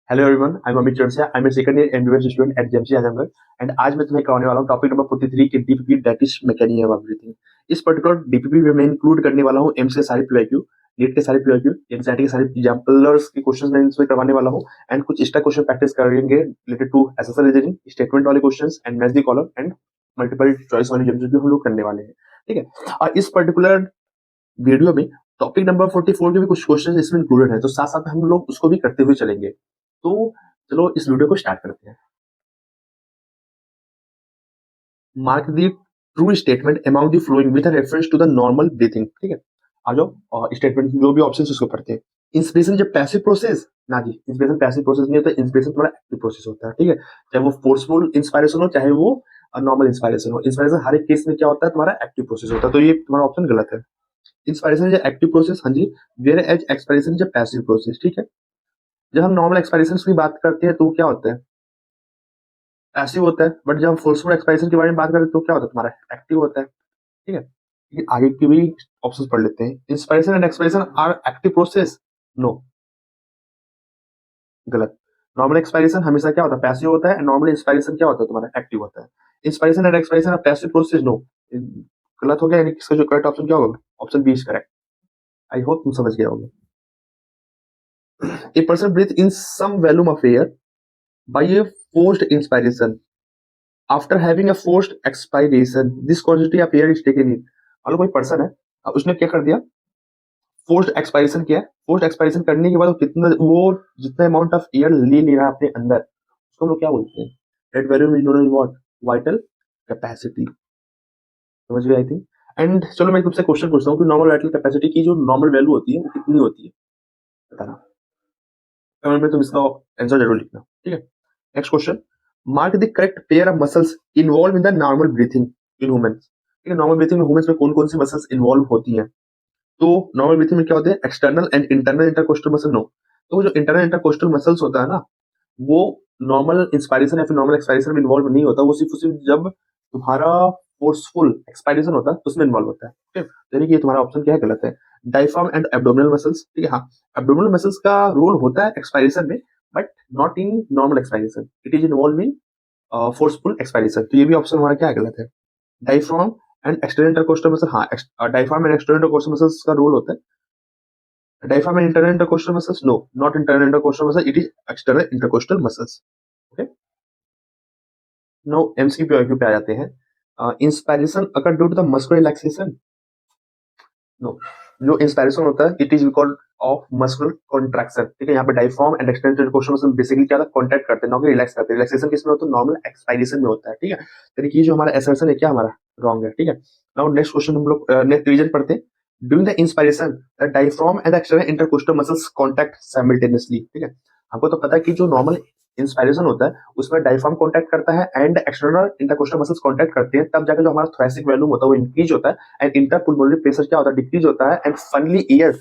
Hello everyone, I am Amit Chaurasia. I am a second year MBBS student at JMC Azamgarh. And आज मैं तुम्हें कराने वाला हूँ टॉपिक नंबर 43 की DPP, that is mechanism of breathing. इस पर्टिकुलर डीपीपी में मैं इंक्लूड करने वाला हूँ एम्स के सारे पीवाईक्यू, नीट के सारे पीवाईक्यू, एनसीईआरटी के सारे एग्जाम्पलर्स के क्वेश्चंस मैं इसमें करवाने वाला हूँ। एंड कुछ एक्स्ट्रा क्वेश्चन प्रैक्टिस करेंगे related to SSL reasoning, statement वाले questions and match the column and multiple choice वाले जम्स भी हम लोग करने वाले हैं। ठीक है। और इस पर्टिकुलर वीडियो में टॉपिक नंबर 44 के भी कुछ क्वेश्चन इसमें इंक्लूडेड है, तो साथ साथ हम लोग उसको भी करते हुए चलेंगे। तो चलो इस वीडियो को स्टार्ट करते हैं। Mark the true statement among the following with reference to the normal breathing. ठीक है, आ जाओ। स्टेटमेंट जो भी ऑप्शन उसको पढ़ते हैं। इंस्पिरेशन जब पैसिव प्रोसेस, ना जी, इंस्पिरेशन पैसिव प्रोसेस नहीं होता, इंस्पिरेशन तुम्हारा एक्टिव प्रोसेस होता है। ठीक है, चाहे वो फोर्सफुल इंस्पायरेशन हो, चाहे वो नॉर्मल इंस्पायरेशन हो। इंस्पायरेशन हर एक केस में क्या होता है, तुम्हारा एक्टिव प्रोसेस होता है। तो ये तुम्हारा ऑप्शन गलत है। इंस्पायरेशन इज एक्टिव प्रोसेस, हाँ जी। Whereas expiration is passive process. ठीक है, जब हम नॉर्मल एक्सपायरेशन की बात करते हैं तो क्या होता है, पैसिव होता है। बट जब हम फोर्सफुल एक्सपायरेशन के बारे में बात करें तो क्या होता है, तुम्हारा एक्टिव होता है। ठीक है, ये आगे की भी ऑप्शंस पढ़ लेते हैं। Inspiration and expiration are active process, no, गलत। नॉर्मल एक्सपायरेशन हमेशा क्या होता है, पैसिव होता है। नॉर्मल इंस्पायरेशन क्या होता है, तुम्हारा एक्टिव होता है। Inspiration and expiration are passive process, no, गलत हो गया। यानी इसका जो करेक्ट ऑप्शन क्या होगा, option B is correct. I hope तुम समझ गए होगे। A person breathe in some volume of air by a forced inspiration after having a forced expiration, this quantity of air is taken in. मतलब कोई person है, अब उसने क्या कर दिया, फोर्स्ड एक्सपायरेशन किया है। फोर्स्ड एक्सपायरेशन करने के बाद वो जितना अमाउंट ऑफ एयर ले रहा है अपने अंदर, उसको हम लोग क्या बोलते हैं, that value is known as what, vital capacity. समझ गए आई थिंक। एंड चलो मैं तुमसे क्वेश्चन पूछता हूँ कि नॉर्मल वाइटल कैपेसिटी की जो नॉर्मल वैल्यू होती है वो कितनी होती है, बताना। कमेंट में तुम इसका आंसर जरूर लिखना। ठीक है, next question. Mark the correct pair of muscles involve in the normal breathing in humans. ठीक है, नॉर्मल ब्रीथिंग में ह्यूमंस में कौन कौन सी मसल्स इन्वॉल्व होती हैं। तो नॉर्मल ब्रीथिंग में क्या होते हैं, external and internal intercostal muscle, no. तो जो इंटरनल इंटरकोस्टल मसल्स होता है ना, वो नॉर्मल इंस्पायरेशन या फिर नॉर्मल एक्सपायरेशन में इन्वॉल्व नहीं होता। वो सिर्फ जब तुम्हारा फोर्सफुल एक्सपायरेशन होता है तो उसमें इन्वॉल्व होता है। ठीक है, यानी कि ये तुम्हारा ऑप्शन क्या है, गलत है। डायफ्राम एंड एब्डोमिनल मसल्स, ठीक है, हाँ। एब्डोमिनल मसल्स का रोल होता है एक्सपायरेशन में, but not in normal expiration. It is involve in forceful expiration. तो ये भी ऑप्शन हमारा क्या है, गलत है। Diaphragm and external intercostal muscle, हाँ, diaphragm and external intercostal muscles का रोल होता है। Diaphragm and internal intercostal muscles, no, not internal intercostal muscle, it is external intercostal muscles. Okay, no, MCQ पे आ जाते हैं। Inspiration occur due to the muscular relaxation, no. जो inspiration होता है it is because of muscular contraction. ठीक है, यहाँ पे डायफ्राम एंड एक्सटेंडेड क्वेश्चन में बेसिकली क्या होता है, कॉन्ट्रैक्ट करते हैं, ना कि रिलैक्स करते हैं। रिलैक्सेशन किसमें होता है, नॉर्मल एक्सपायरेशन में होता है। ठीक है, यानी कि जो हमारा असर्शन है क्या हमारा रॉन्ग है। ठीक है, नाउ नेक्स्ट क्वेश्चन हम लोग नेक्स्ट रिवीजन पढ़ते हैं। During the inspiration the diaphragm and external intercostal muscles contact simultaneously. ठीक है, हमको तो पता है कि जो नॉर्मल इंस्पायरेशन होता है उसमें डायफ्राम कॉन्टैक्ट करता है and external intercostal muscles contact करते हैं, तब जाकर जो हमारा थोरेसिक वॉल्यूम होता है वो इंक्रीज होता है एंड इंटरपुलमोनरी प्रेशर क्या होता है, डिक्रीज होता है एंड फाइनली एयर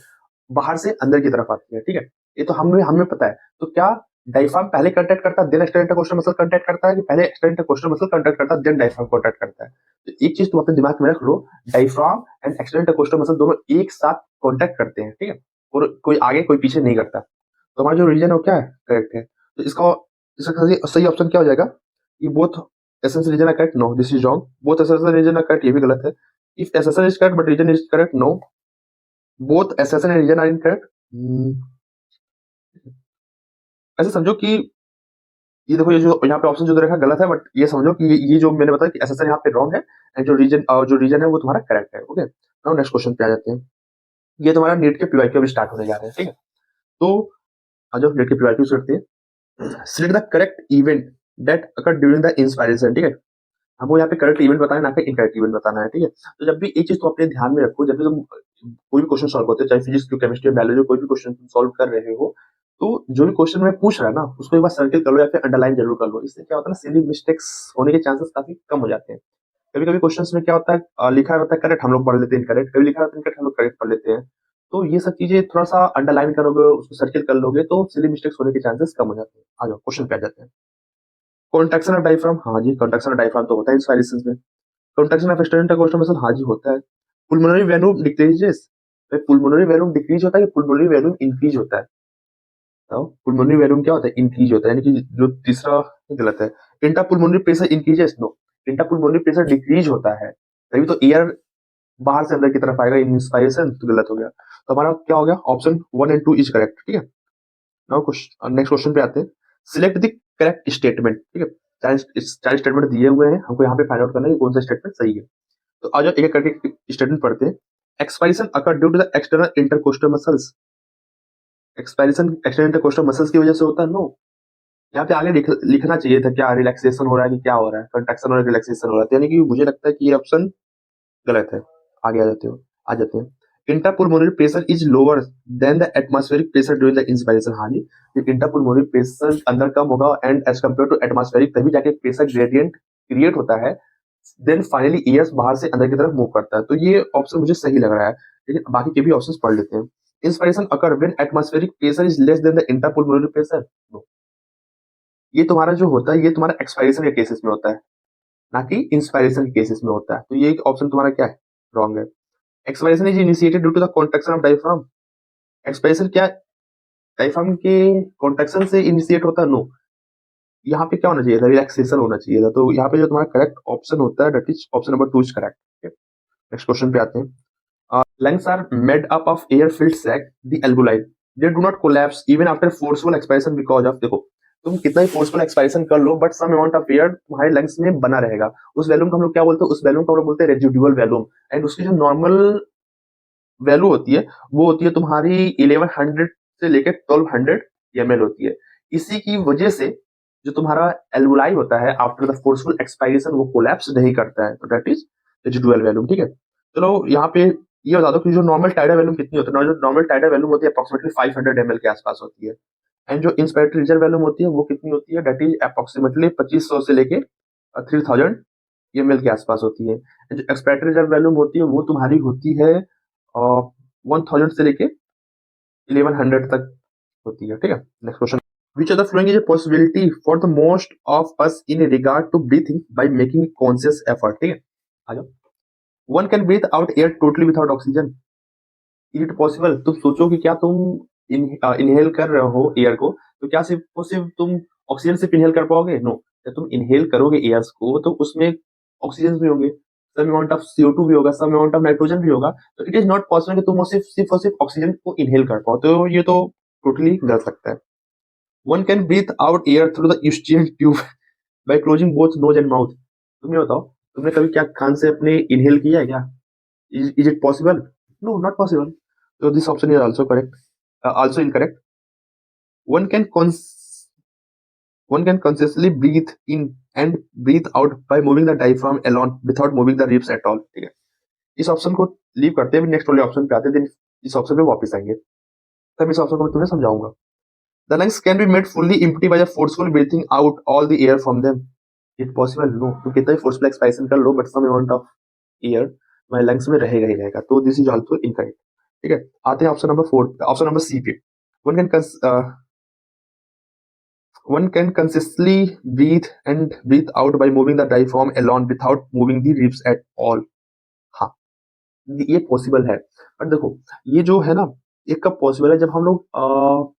बाहर से अंदर की तरफ आती है। ठीक है, ये तो हमें हमें पता है। तो क्या डायफ्राम पहले कॉन्टैक्ट करता है then external intercostal muscle contact करता है, कि पहले एक्सटर्नल इंटरकोस्टल मसल कॉन्टैक्ट करता है देन डायफ्राम कॉन्टैक्ट करता है। तो एक चीज तुम अपने दिमाग में रख लो, diaphragm and external intercostal muscle दोनों एक साथ कॉन्टैक्ट करते हैं। ठीक है, और कोई आगे कोई पीछे नहीं करता। तो हमारा जो रीजन है वो क्या है, करेक्ट है। तो इसका इसका सही ऑप्शन क्या हो जाएगा, ये बोथ एसेंशियल रीजन है correct, no, this is wrong. Both essential reason है करेक्ट, ये भी गलत है। If essential is correct but reason is correct, no, both essential and reason are incorrect. ऐसे समझो कि ये देखो, ये जो यहाँ पे ऑप्शन जो दे रखा है गलत है, बट ये समझो कि ये जो मैंने बताया कि एसेंशियल यहाँ पे रॉन्ग है एंड जो रीजन है वो तुम्हारा करेक्ट है। ओके, नाउ नेक्स्ट क्वेश्चन पे आ जाते हैं। ये तुम्हारा नीट के पीवाईक्यू अभी स्टार्ट होने जा रहे हैं। ठीक है, तो आज हम नीट के पीवाईक्यू करते हैं। Select the correct event that occur during the inspiration. ठीक है, हमको यहाँ पे करेक्ट इवेंट बताना है, ना कि इनकरेक्ट इवेंट बताना है। ठीक है, तो जब भी एक चीज तुम अपने ध्यान में रखो, जब भी तुम कोई भी क्वेश्चन सॉल्व करते हो, चाहे फिजिक्स केमिस्ट्री बायोलॉजी कोई भी क्वेश्चन तुम सॉल्व कर रहे हो, तो जो भी क्वेश्चन में पूछ रहा है ना उसको एक बार सर्किल कर लो या फिर अंडरलाइन जरूर कर लो। इससे क्या होता है ना, सिली मिस्टेक्स होने के चांसेस काफी कम हो जाते हैं। कभी कभी क्वेश्चंस में क्या होता है, लिखा रहता है करेक्ट, हम लोग पढ़ लेते हैं इनकरेक्ट, कभी लिखा रहता है इनकरेक्ट, हम लोग करेक्ट पढ़ लेते हैं। तो ये सब चीजें थोड़ा सा अंडरलाइन करोगे, उसको सर्किल कर लोगे, तो सिली मिस्टेक्स होने के चांसेस कम हो जाते हैं। आ जाओ क्वेश्चन पे आ जाते हैं। कॉन्ट्रैक्शन ऑफ डायफ्राम, हाँ जी, कॉन्ट्रैक्शन ऑफ डायफ्राम तो होता है इंस्पायरेशन में। Contraction of external intercostal muscle, हाँ जी, होता है। पुल्मोनरी वैल्यूम डिक्रीजेस, पुल्मोनरी वैल्यूम डिक्रीज होता है कि पुल्मोनरी वैल्यूम इंक्रीज होता है, तो पुल्मोनरी वॉल्यूम क्या होता है, इंक्रीज होता है, यानी कि जो तीसरा गलत है। Intra pulmonary pressure increases, no, intra pulmonary pressure decrease होता है, तभी तो एयर बाहर से अंदर की तरफ आएगा, इंस्पायरेशन तो गलत हो गया। तो हमारा क्या हो गया, ऑप्शन 1 एंड 2 इज करेक्ट, ठीक है। नाउ नेक्स्ट क्वेश्चन पे आते हैं, सिलेक्ट द करेक्ट स्टेटमेंट, ठीक है। 40 स्टेटमेंट दिए हुए हैं, हमको यहाँ पे फाइंड आउट करना है कि कौन सा स्टेटमेंट सही है। तो आज एक एक करके स्टेटमेंट पढ़ते हैं। Expiration occur due to the external intercostal muscles, expiration external intercostal muscles की वजह से होता है, नो। यहाँ पे आगे लिखना चाहिए था क्या रिलैक्सेशन हो रहा है कि क्या हो रहा है, कंट्रैक्शन हो रहा है, रिलैक्सेशन हो रहा है, यानी कि मुझे लगता है कि ये ऑप्शन गलत है। आगे आ जाते हैं। Intrapulmonary pressure is lower than the atmospheric pressure during the inspiration, हाँ जी, इंट्रापुलमोनरी प्रेशर अंदर कम होगा and as compare to atmospheric, तभी जाके प्रेशर ग्रेडियंट क्रिएट होता है, देन फाइनली एयर बाहर से अंदर की तरफ मूव करता है। तो ये ऑप्शन मुझे सही लग रहा है, लेकिन बाकी के भी ऑप्शंस पढ़ लेते हैं। Inspiration occur when atmospheric pressure is less than the intrapulmonary pressure, ये तुम्हारा जो होता है ये तुम्हारा एक्सपायरेशन के केसेस में होता है, ना कि इंस्पायरेशन के केसेस में होता है। तो ये ऑप्शन तुम्हारा क्या है, रॉन्ग है। Expiration is initiated due to the contraction of diaphragm, expiration क्या डायफ्राम के कॉन्ट्रैक्शन से इनिशिएट होता है, नो। यहाँ पे क्या होना चाहिए था, रिलैक्सेशन होना चाहिए था। तो यहाँ पे जो तुम्हारा करेक्ट ऑप्शन होता है that is option number 2 is correct. Next question पे आते हैं। Lungs are made up of air-filled sac, the alveoli. They do not collapse even after forceful expiration because of, देखो तुम कितना ही फोर्सफुल एक्सपायरेशन कर लो but some amount of air तुम्हारे lungs में बना रहेगा। उस वैल्यूम को हम लोग क्या बोलते हैं, उस वैल्यूम को हम लोग बोलते हैं रेजिडुअल वैल्यूम। एंड उसकी जो नॉर्मल वैल्यू होती है वो होती है तुम्हारी 1100 से लेकर 1200 ml होती है। इसी की वजह से जो तुम्हारा एल्वुलाई होता है आफ्टर द फोर्सफुल एक्सपायरेशन वो कोलैप्स नहीं करता है, तो दैट इज रेजिडुअल वैल्यूम, ठीक है। चलो यहाँ पे ये बता दो कि जो नॉर्मल टाइडल वैल्यूम कितनी होती है, जो नॉर्मल टाइडल वैल्यूम होती है अप्रोक्सीमेटली 500 ml के आसपास होती है। एंड जो इंस्पायरेटरी रिजर्व वैल्यूम होती है वो कितनी होती है, दैट इज अप्रोक्सीमेटली 2500 से लेके 3000 ml के आसपास होती है। जो एक्सपायरेटरी रिजर्व वैल्यूम होती है वो तुम्हारी होती है 1000 से लेके 1100 तक होती है, ठीक है। Next question, which of the following is a possibility for the most of us in regard to breathing by making a conscious effort, ठीक है। आ जाओ, one can breathe out air totally without oxygen, is it possible? तुम सोचो कि क्या तुम inhale कर रहे हो एयर को, तो क्या सिर्फ तुम ऑक्सीजन सिर्फ इनहेल कर पाओगे, नो। जब तुम इनहेल करोगे एयर्स को तो उसमें ऑक्सीजन भी होंगे, सम अमाउंट ऑफ CO2 भी होगा, सम अमाउंट ऑफ नाइट्रोजन भी होगा। तो इट इज नॉट पॉसिबल कि तुम सिर्फ और सिर्फ ऑक्सीजन को इनहेल कर पाओ, तो ये तो टोटली गलत लगता है। One can breathe out air through the Eustachian tube by closing both nose and mouth, तुम ये बताओ तुमने कभी क्या कान से अपने इनहेल किया है क्या, is it possible, no not possible. So this option is also correct, also incorrect. One can one can consciously breathe in and breathe out by moving the diaphragm alone without moving the ribs at all, ठीक है। इस option को leave करते हैं, next वाले option पे आते हैं, then इस ऑप्शन पे वापस आएंगे, तब इस ऑप्शन को मैं तुम्हें समझाऊंगा। The lungs can be made fully empty by the forceful breathing out all the air from them. It possible? No. तुम कितना ही forceful expiration कर लो but some amount of air तुम्हारे lungs में रहेगा ही रहेगा, तो this is also incorrect, ठीक है। आते हैं option number 4, option number C पे। One can one can consciously breathe out by moving the diaphragm alone without moving the ribs at all. हाँ, ये पॉसिबल है, बट देखो ये जो है ना, ये कब पॉसिबल है, जब हम लोग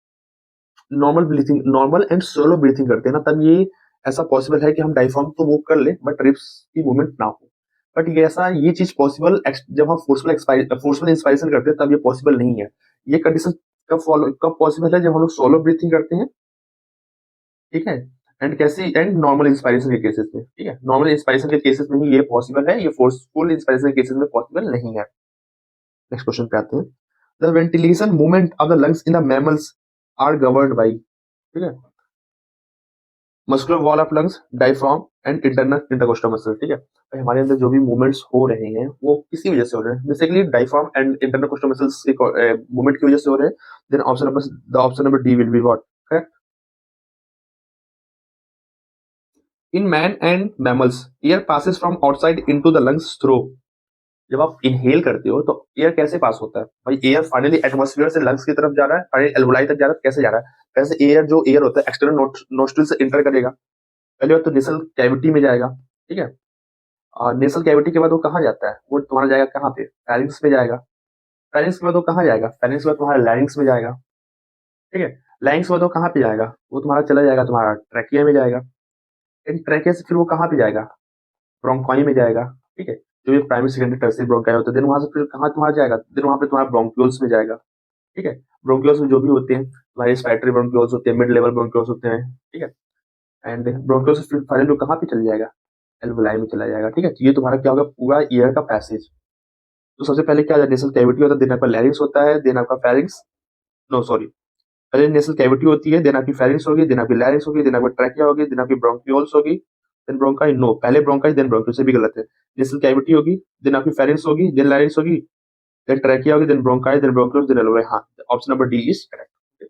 नॉर्मल एंड स्लो ब्रीथिंग करते हैं ना, तब ये ऐसा पॉसिबल है कि हम डायफ्राम तो मूव कर ले बट रिब्स की मूवमेंट ना हो। बट ये चीज पॉसिबल जब हम फोर्सफुल इंस्पायरेशन करते हैं तब ये पॉसिबल नहीं है। ये कंडीशन कब पॉसिबल है, जब हम लोग सोलो ब्रीथिंग करते हैं, ठीक है। एंड नॉर्मल इंस्पायरेशन के केसेस में, ठीक है, नॉर्मल इंस्पायरेशन के केसेस में ही ये पॉसिबल है, ये फोर्सफुल इंस्पायरेशन के केसेस में पॉसिबल नहीं है। नेक्स्ट क्वेश्चन पे आते हैं। The ventilation movement of the lungs in the mammals are governed by, ठीक है, muscular wall of lungs, diaphragm and internal intercostal muscle, ठीक है। तो हमारे अंदर जो भी मूवमेंट्स हो रहे हैं वो किसी वजह से हो रहे हैं, basically diaphragm and intercostal muscles के मूवमेंट की वजह से हो रहे हैं। Then option number D will be what, correct. In man and mammals air passes from outside into the lungs through, जब आप इनहेल करते हो तो एयर कैसे पास होता है भाई, एयर फाइनली एटमॉस्फेयर से लंग्स की तरफ जा रहा है, फाइनली एल्वुलाई तक जा रहा है, कैसे जा रहा है, कैसे एयर होता है एक्सटर्नल नोस्ट्रिल से इंटर करेगा, पहले बात तो नेसल कैविटी में जाएगा, ठीक है। और नेसल कैविटी के बाद वो कहाँ जाता है, वो तुम्हारा जाएगा कहाँ पे, फेरिंग्स में जाएगा, फेरिंग्स के बाद वो कहाँ जाएगा, फेरिंग्स के बाद तुम्हारा लैरिंग्स में जाएगा, ठीक है। लैंग्स वो तो कहाँ पे जाएगा, वो तुम्हारा चला जाएगा तुम्हारा ट्रैकिया में जाएगा, इन ट्रैकिया से फिर वो कहाँ पे जाएगा, ब्रोंकाई में जाएगा, ठीक है, जो भी प्राइमरी सेकेंडरी टर्सरी ब्रोंकाई होते हैं, देन वहां से फिर कहाँ तुम्हारा जाएगा, देन वहां पे तुम्हारा ब्रोंक्यूल्स में जाएगा, ठीक है। ब्रोंक्यूल्स में जो भी होते हैं तुम्हारे रेस्पिरेटरी ब्रोंक्यूल्स होते हैं, मिड लेवल ब्रोंक्यूल्स होते हैं, ठीक है, एंड ब्रोंक्यूल्स से फिर फाइनल कहाँ पे चल जाएगा, एल्वुलाई में चला जाएगा, ठीक है। तो ये तुम्हारा क्या होगा, पूरा ईयर का पैसेज। तो सबसे पहले क्या नेशनल कैविटी होता है, देन आपका लैरिंग्स होता है, देन आपका फेरिंग्स, नो सॉरी, पहले नेशनल कैविटी होती है, देन आपकी फेरिंग्स होगी, देन आपकी लैरिंग्स होगी, देन आपकी ट्रैकिया होगी, देन आपकी ब्रोंक्यूल्स होगी, देन ब्रोंकाई, नो पहले ब्रोंकाई देन ब्रोंक्यूल, से भी गलत है। नेशनल कैविटी होगी, देन आपकी फेरिंग्स होगी, देन लैरिंग्स होगी, देन ट्रैकिया होगी, then bronchi, then bronchioles, then alveoli. हाँ, option number D is correct.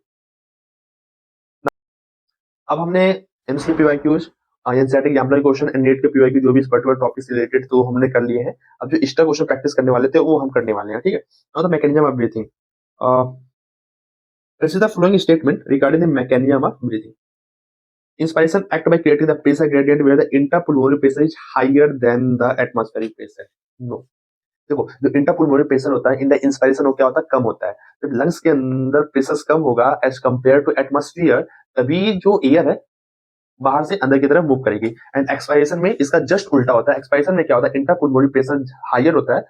अब हमने MCQ PYQs, NCERT examiner question and NEET के पीवाईक्यू जो भी इस पर्टिकुलर टॉपिक से रिलेटेड तो हमने कर लिए हैं। अब जो एक्स्ट्रा क्वेश्चन प्रैक्टिस करने वाले थे वो हम करने वाले हैं, ठीक है। Now the mechanism of breathing, this is the following statement regarding the mechanism of breathing. Inspiration act by creating the pressure gradient where the interpulmonary pressure is higher than the atmospheric pressure. No. देखो जो इंटरपुलमोनरी pressure होता है in the inspiration वो क्या होता है, कम होता है। जब लंग्स के अंदर प्रेशर कम होगा एज कंपेयर टू एटमॉस्फेयर, तभी जो एयर है बाहर से अंदर की तरफ मूव करेगी। एंड एक्सपायरेशन में इसका जस्ट उल्टा होता है। एक्सपायरेशन में क्या होता है, इंटरपुलमोनरी प्रेशर हायर होता है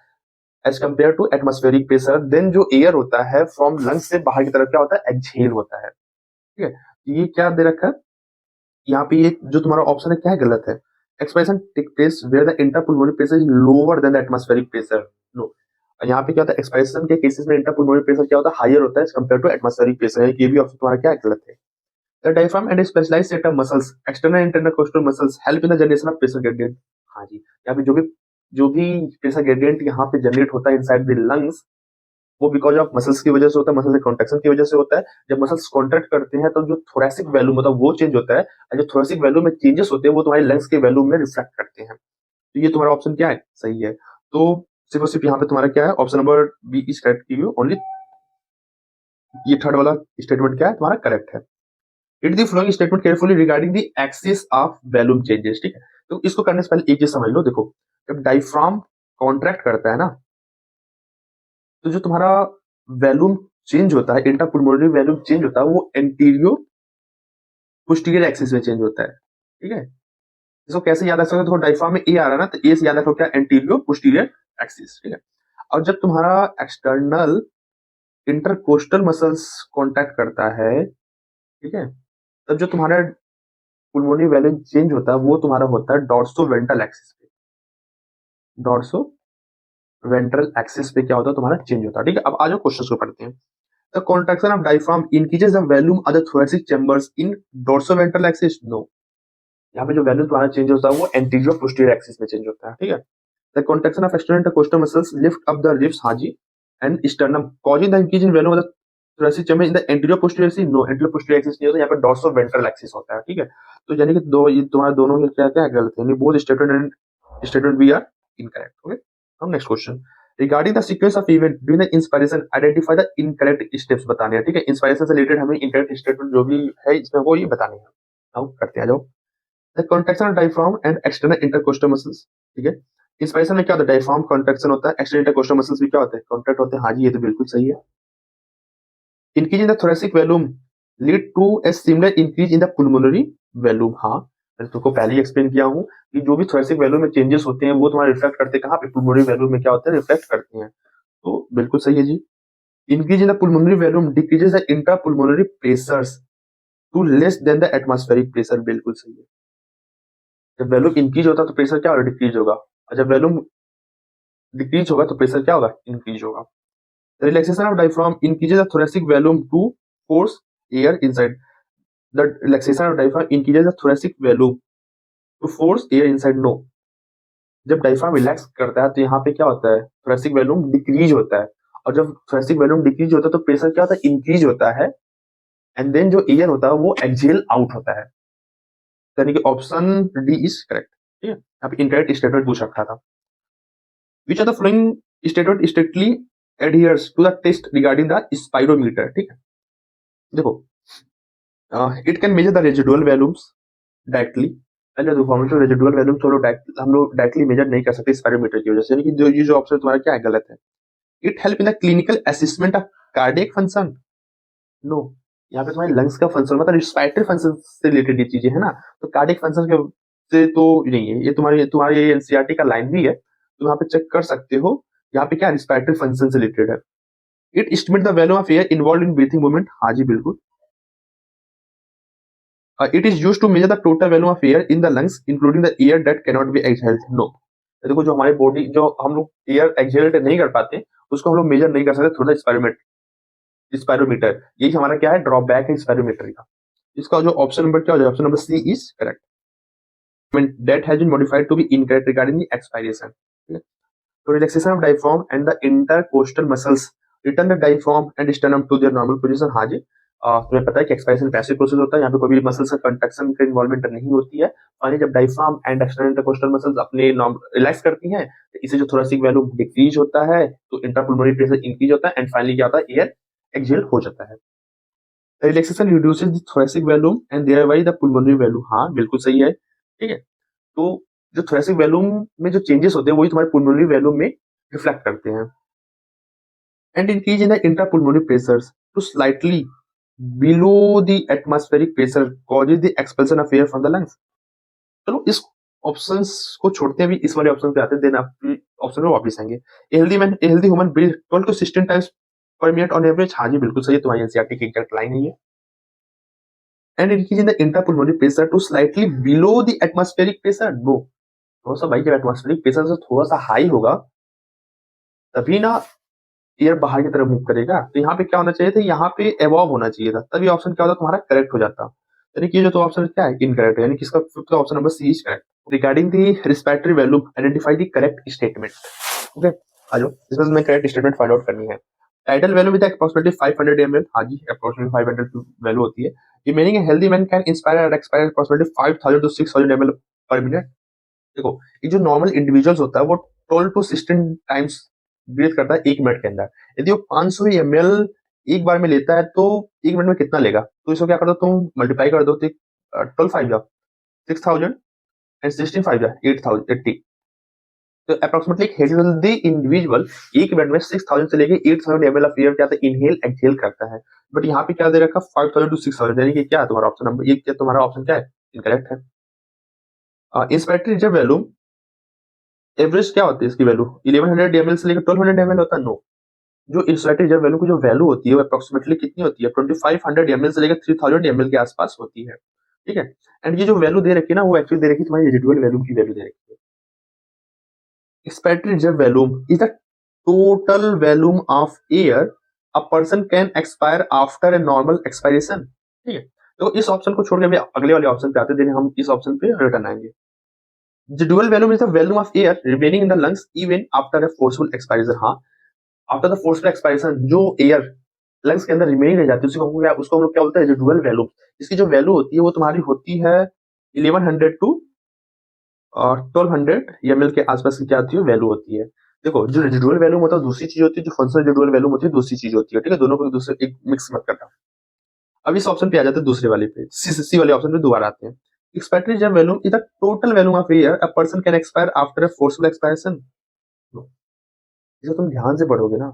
as compare to atmospheric pressure, then जो एयर होता है फ्रॉम लंग्स से बाहर की तरफ क्या होता है, एक्सहेल होता है, ठीक है। ये क्या दे रखा है यहाँ पे, ये जो तुम्हारा ऑप्शन है क्या है, गलत है। Expression take place where the interpulmonary pressure is lower than the atmospheric pressure, no. यहाँ पे क्या होता है, एक्सप्रेशन के केसेस में इंटरपुलमोनरी प्रेशर क्या होता है, हायर होता है कंपेयर टू एटमॉस्फेरिक प्रेशर। ये भी ऑप्शन तुम्हारा क्या है, गलत है। The diaphragm and specialised set of muscles, external internal costal muscles help in the generation of pressure gradient. हाँ जी, यहाँ पे जो भी प्रेशर ग्रेडियंट यहाँ पे जनरेट होता है इनसाइड द लंग्स, वो बिकॉज ऑफ मसल्स की वजह से होता है, मसल्स के कॉन्ट्रेक्शन की वजह से होता है। जब मसल्स कॉन्ट्रैक्ट करते हैं तो जो थोरेसिक वैल्यूम होता है वो चेंज होता है, और जो थोरेसिक वैल्यू में चेंजेस होते हैं वो तुम्हारे लंग्स के वैल्यूम में रिफ्लेक्ट करते हैं। तो ये तुम्हारा ऑप्शन क्या है, सही है। तो सिर्फ और सिर्फ यहाँ पे तुम्हारा क्या है, option number B is correct की ओनली। ये थर्ड वाला स्टेटमेंट क्या है तुम्हारा, करेक्ट है। It the following statement carefully regarding the axis of volume changes, ठीक है। तो इसको करने से पहले एक चीज समझ लो, देखो जब डायफ्राम कॉन्ट्रैक्ट करता है ना, तो जो तुम्हारा वैल्यूम चेंज होता है, इंटरपुलमोनरी वैल्यूम चेंज होता है, वो एंटीरियो पोस्टीरियर एक्सिस में चेंज होता है, ठीक है। इसको कैसे याद रख सकते हो, देखो डायफ्राम में ए आ रहा है ना, तो ए से याद रखो क्या, एंटीरियो पोस्टीरियर एक्सिस, ठीक है। और जब तुम्हारा एक्सटर्नल इंटरकोस्टल मसल्स कांटेक्ट करता है, ठीक है, तब जो तुम्हारा पुलमोनरी वैल्यूम चेंज होता है वो तुम्हारा होता है डॉर्सो वेंट्रल एक्सिस पे। डॉर्सो वेंट्रल एक्सिस पे क्या होता है तुम्हारा, चेंज होता है, ठीक है। अब आ जाओ क्वेश्चन को पढ़ते हैं। The contraction of diaphragm increases the volume of the thoracic chambers in dorsoventral axis. No. यहाँ पे जो वैल्यू तुम्हारा चेंज होता है वो एंटीरियर पोस्टीरियर एक्सिस में चेंज होता है, ठीक है। The contraction of external intercostal muscles lift up the ribs, हाँ जी, and sternum causing the increase in value of the thoracic chamber in the anterior posterior axis. No, anterior posterior axis नहीं होता, यहाँ पे dorsoventral axis होता है, ठीक है। तो यानी कि दो ये तुम्हारे दोनों के क्या क्या गलत है, यानी both statement and statement B are incorrect, okay. हम next question, regarding the sequence of event during the inspiration identify the incorrect steps बताने हैं, ठीक है। इंस्पिरेशन से रिलेटेड हमें इनकरेक्ट स्टेटमेंट जो भी है इसमें वो ये बताने हैं। अब करते हैं, आ जाओ। The contraction of diaphragm and external intercostal muscles, ठीक है। इंस्पिरेशन में क्या होता है, डायफ्राम कॉन्ट्रैक्शन होता है, एक्सटर्नल इंटरकोस्टल मसल्स भी क्या होते हैं, कॉन्ट्रैक्ट होते हैं, हाँ जी, ये तो बिल्कुल सही है। Increase in the thoracic volume lead to a similar increase in the pulmonary volume. हाँ, मैंने तुमको पहले ही एक्सप्लेन किया हूँ कि जो भी thoracic वैल्यूम में चेंजेस होते हैं वो तुम्हारे रिफ्लेक्ट करते हैं कहाँ पे, pulmonary वैल्यूम में क्या होता है, रिफ्लेक्ट करते हैं। तो बिल्कुल सही है जी। Increase in the pulmonary volume decreases the intrapulmonary pressures to less than the atmospheric pressure, बिल्कुल सही है। जब वैल्यूम इंक्रीज होता है तो प्रेशर क्या होगा, डिक्रीज होगा, और जब वैल्यूम डिक्रीज होगा तो प्रेशर क्या होगा, इंक्रीज होगा। The relaxation of diaphragm increases the thoracic volume to force air inside. The relaxation of diaphragm increases the thoracic volume to force air inside. No. जब डायफ्राम रिलैक्स करता है तो यहाँ पे क्या होता है, thoracic वॉल्यूम डिक्रीज होता है, और जब thoracic वॉल्यूम डिक्रीज होता है तो प्रेशर क्या होता है, इंक्रीज होता है, एंड देन जो एयर होता है वो एक्सहेल आउट होता है। यानी कि ऑप्शन डी इज करेक्ट, ठीक है। यहाँ पे इनकरेक्ट स्टेटमेंट पूछ रखा था। Which are the following statement strictly adheres to the test regarding the spirometer, ठीक है। देखो it can measure the residual वैल्यूम्स directly. पहले देखो हम जो रेजिडुअल वैल्यूम हम लोग डायरेक्टली मेजर नहीं कर सकते स्पायरोमीटर की वजह से, यानी कि जो ये जो ऑप्शन तुम्हारा क्या है, गलत है। It help in the clinical assessment of cardiac function. No, यहाँ पे तुम्हारे लंग्स का फंक्शन मतलब रिस्पायरेटरी फंक्शन से रिलेटेड ये चीजें है ना, तो कार्डियक फंक्शन के से तो नहीं है ये, तुम्हारे एनसीईआरटी का लाइन भी है, तो यहाँ पे चेक कर सकते हो। यहाँ पे क्या रिस्पायरेटरी फंक्शन से रिलेटेड है। It estimate the value of air involve in breathing movement, हाँ जी बिल्कुल। It is used to measure the total value of air in the lungs including the air that can not be exhaled, no. देखो जो हमारे body जो हम लोग air exhale नहीं कर पाते उसको हम लोग मेजर नहीं कर सकते थोड़ा स्पायरोमीटर, यही हमारा क्या है ड्रॉबैक है स्पायरोमीटर का। इसका जो ऑप्शन नंबर क्या हो जाए, option number C is correct. That has been modified to be incorrect regarding the expiration. Okay. So relaxation of diaphragm and the intercostal muscles return the diaphragm and sternum to their normal position, हाँ जी। तुम्हें पता है कि expiration passive process होता है, यहाँ पे कोई भी मसल्स का कंट्रैक्शन का इन्वॉल्वमेंट नहीं होती है। और जब diaphragm and external intercostal muscles अपने रिलैक्स करती हैं तो इससे जो थोरेसिक वैल्यू डिक्रीज होता है तो इंट्रापल्मोनरी प्रेशर इंक्रीज होता है एंड फाइनली क्या होता है एयर एक्सहेल हो जाता है। Relaxation reduces the thoracic volume and thereby the pulmonary value, हाँ बिल्कुल सही है, ठीक है। तो जो थोरेसिक वैल्यूम में जो चेंजेस होते हैं वही तुम्हारे पुल्मोनरी वैल्यूम में रिफ्लेक्ट करते हैं। And increase in the intrapulmonary pressure to slightly below the atmospheric pressure causes the expulsion of air from the lungs. चलो इस ऑप्शंस को छोड़ते हैं, भी इस वाले ऑप्शन पे आते हैं, देन आप ऑप्शन में वापस आएंगे। Healthy human breathe 12 to 16 times per minute on average, हाँ जी बिल्कुल सही है, तुम्हारी एनसीईआरटी की एग्जैक्ट लाइन है ये। And increase in the intrapulmonary pressure to slightly below the atmospheric pressure, no. थोड़ा सा भाई जब एटमॉस्फेरिक प्रेशर से थोड़ा सा हाई होगा तभी ना एयर बाहर की तरफ मूव करेगा, तो यहाँ पे क्या होना चाहिए था, यहाँ पे एबॉव होना चाहिए था, तभी ऑप्शन क्या होता तुम्हारा करेक्ट हो जाता। यानी कि जो तो ऑप्शन क्या है इनकरेक्ट है, यानी कि इसका fifth option number C is correct. Regarding the respiratory value identify the correct statement. Okay आ जाओ, इसमें मैं करेक्ट स्टेटमेंट फाइंड आउट करनी है। Tidal value with approximately 500 ml, हाँ जी अप्रोक्सीमेटली 500 की वैल्यू होती है। Remaining healthy man can inspire and expire approximately 5000 to 6000 ml पर मिनट। देखो ये जो नॉर्मल इंडिविजुअल्स होता है वो 12 to 16 टाइम्स ब्रीथ करता है 1 मिनट के अंदर। यदि वो 500 ml एक बार में लेता है तो 1 मिनट में कितना लेगा, तो इसको क्या कर दो तुम मल्टीप्लाई कर दो, 12 5 जा 6000 एंड 16 5 जा 8080, तो अप्रोक्सीमेटली एक हेल्दी इंडिविजुअल 1 मिनट में 6000 से लेके 8000 ml ऑफ एयर क्या इनहेल एक्सहेल करता है। बट यहाँ पे क्या दे रखा 5000 to 6000, यानी कि क्या है तुम्हारा ऑप्शन नंबर, ये क्या तुम्हारा ऑप्शन क्या है इनकरेक्ट है। इंस्पेक्टर रिजर्व वैल्यू एवरेज क्या होती है इसकी वैल्यू 1100 ml से लेकर 1200 ml होता है, नो। जो इंस्पेक्टर रिजर्व वैल्यू की जो वैल्यू होती है वो अप्रोक्सीमेटली कितनी होती है 2500 ml से लेकर 3000 ml के आसपास होती है, ठीक है। एंड ये जो वैल्यू दे रखी है ना वो एक्चुअली दे रखी है तुम्हारी रेजिडुअल वैल्यू की वैल्यू दे रखी है। Expected reserve value is the total volume of air a person can expire after a normal expiration, ठीक है। तो इस ऑप्शन को छोड़ के अभी अगले वाले ऑप्शन पे आते हैं, हम इस ऑप्शन पे रिटर्न आएंगे। The dual volume is the volume of air remaining in the lungs even after a forceful expiration, हाँ आफ्टर द फोर्सफुल एक्सपायरेशन जो एयर लंग्स के अंदर रिमेनिंग रह जाती है उसको हम लोग क्या बोलते हैं रेजिडुअल वैल्यू। इसकी जो वैल्यू होती है वो तुम्हारी होती है 1100 to 1200 ml के आसपास की क्या होती है वैल्यू होती है। देखो जो रेजिडुअल वैल्यू मतलब दूसरी चीज होती है, जो फंक्शनल रेजिडुअल वैल्यू होती है दूसरी चीज होती है, ठीक है। दोनों को दूसरे एक मिक्स मत करना। अब इस ऑप्शन पे आ जाते हैं दूसरे वाले पे, सी वाले ऑप्शन पे दोबारा आते हैं। Expected reserve value is the total value of air a person can expire after a forceful expiration. इसे तुम ध्यान से पढ़ोगे ना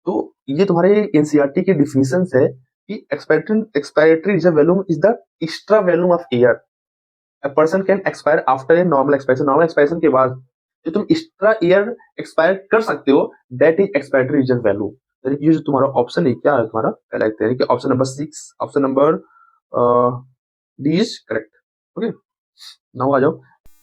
तो ये तुम्हारे एनसीईआरटी के डिफिनेशंस है कि expiratory reserve value is the extra value of air a person can expire after a normal expiration. Normal expiration के बाद जो तुम एक्स्ट्रा एयर एक्सपायर कर सकते हो that is expiratory reserve value. यानी कि ये जो तुम्हारा ऑप्शन है क्या है तुम्हारा करेक्ट है, यानी कि option number 6 option number D is correct. Okay now आ जाओ।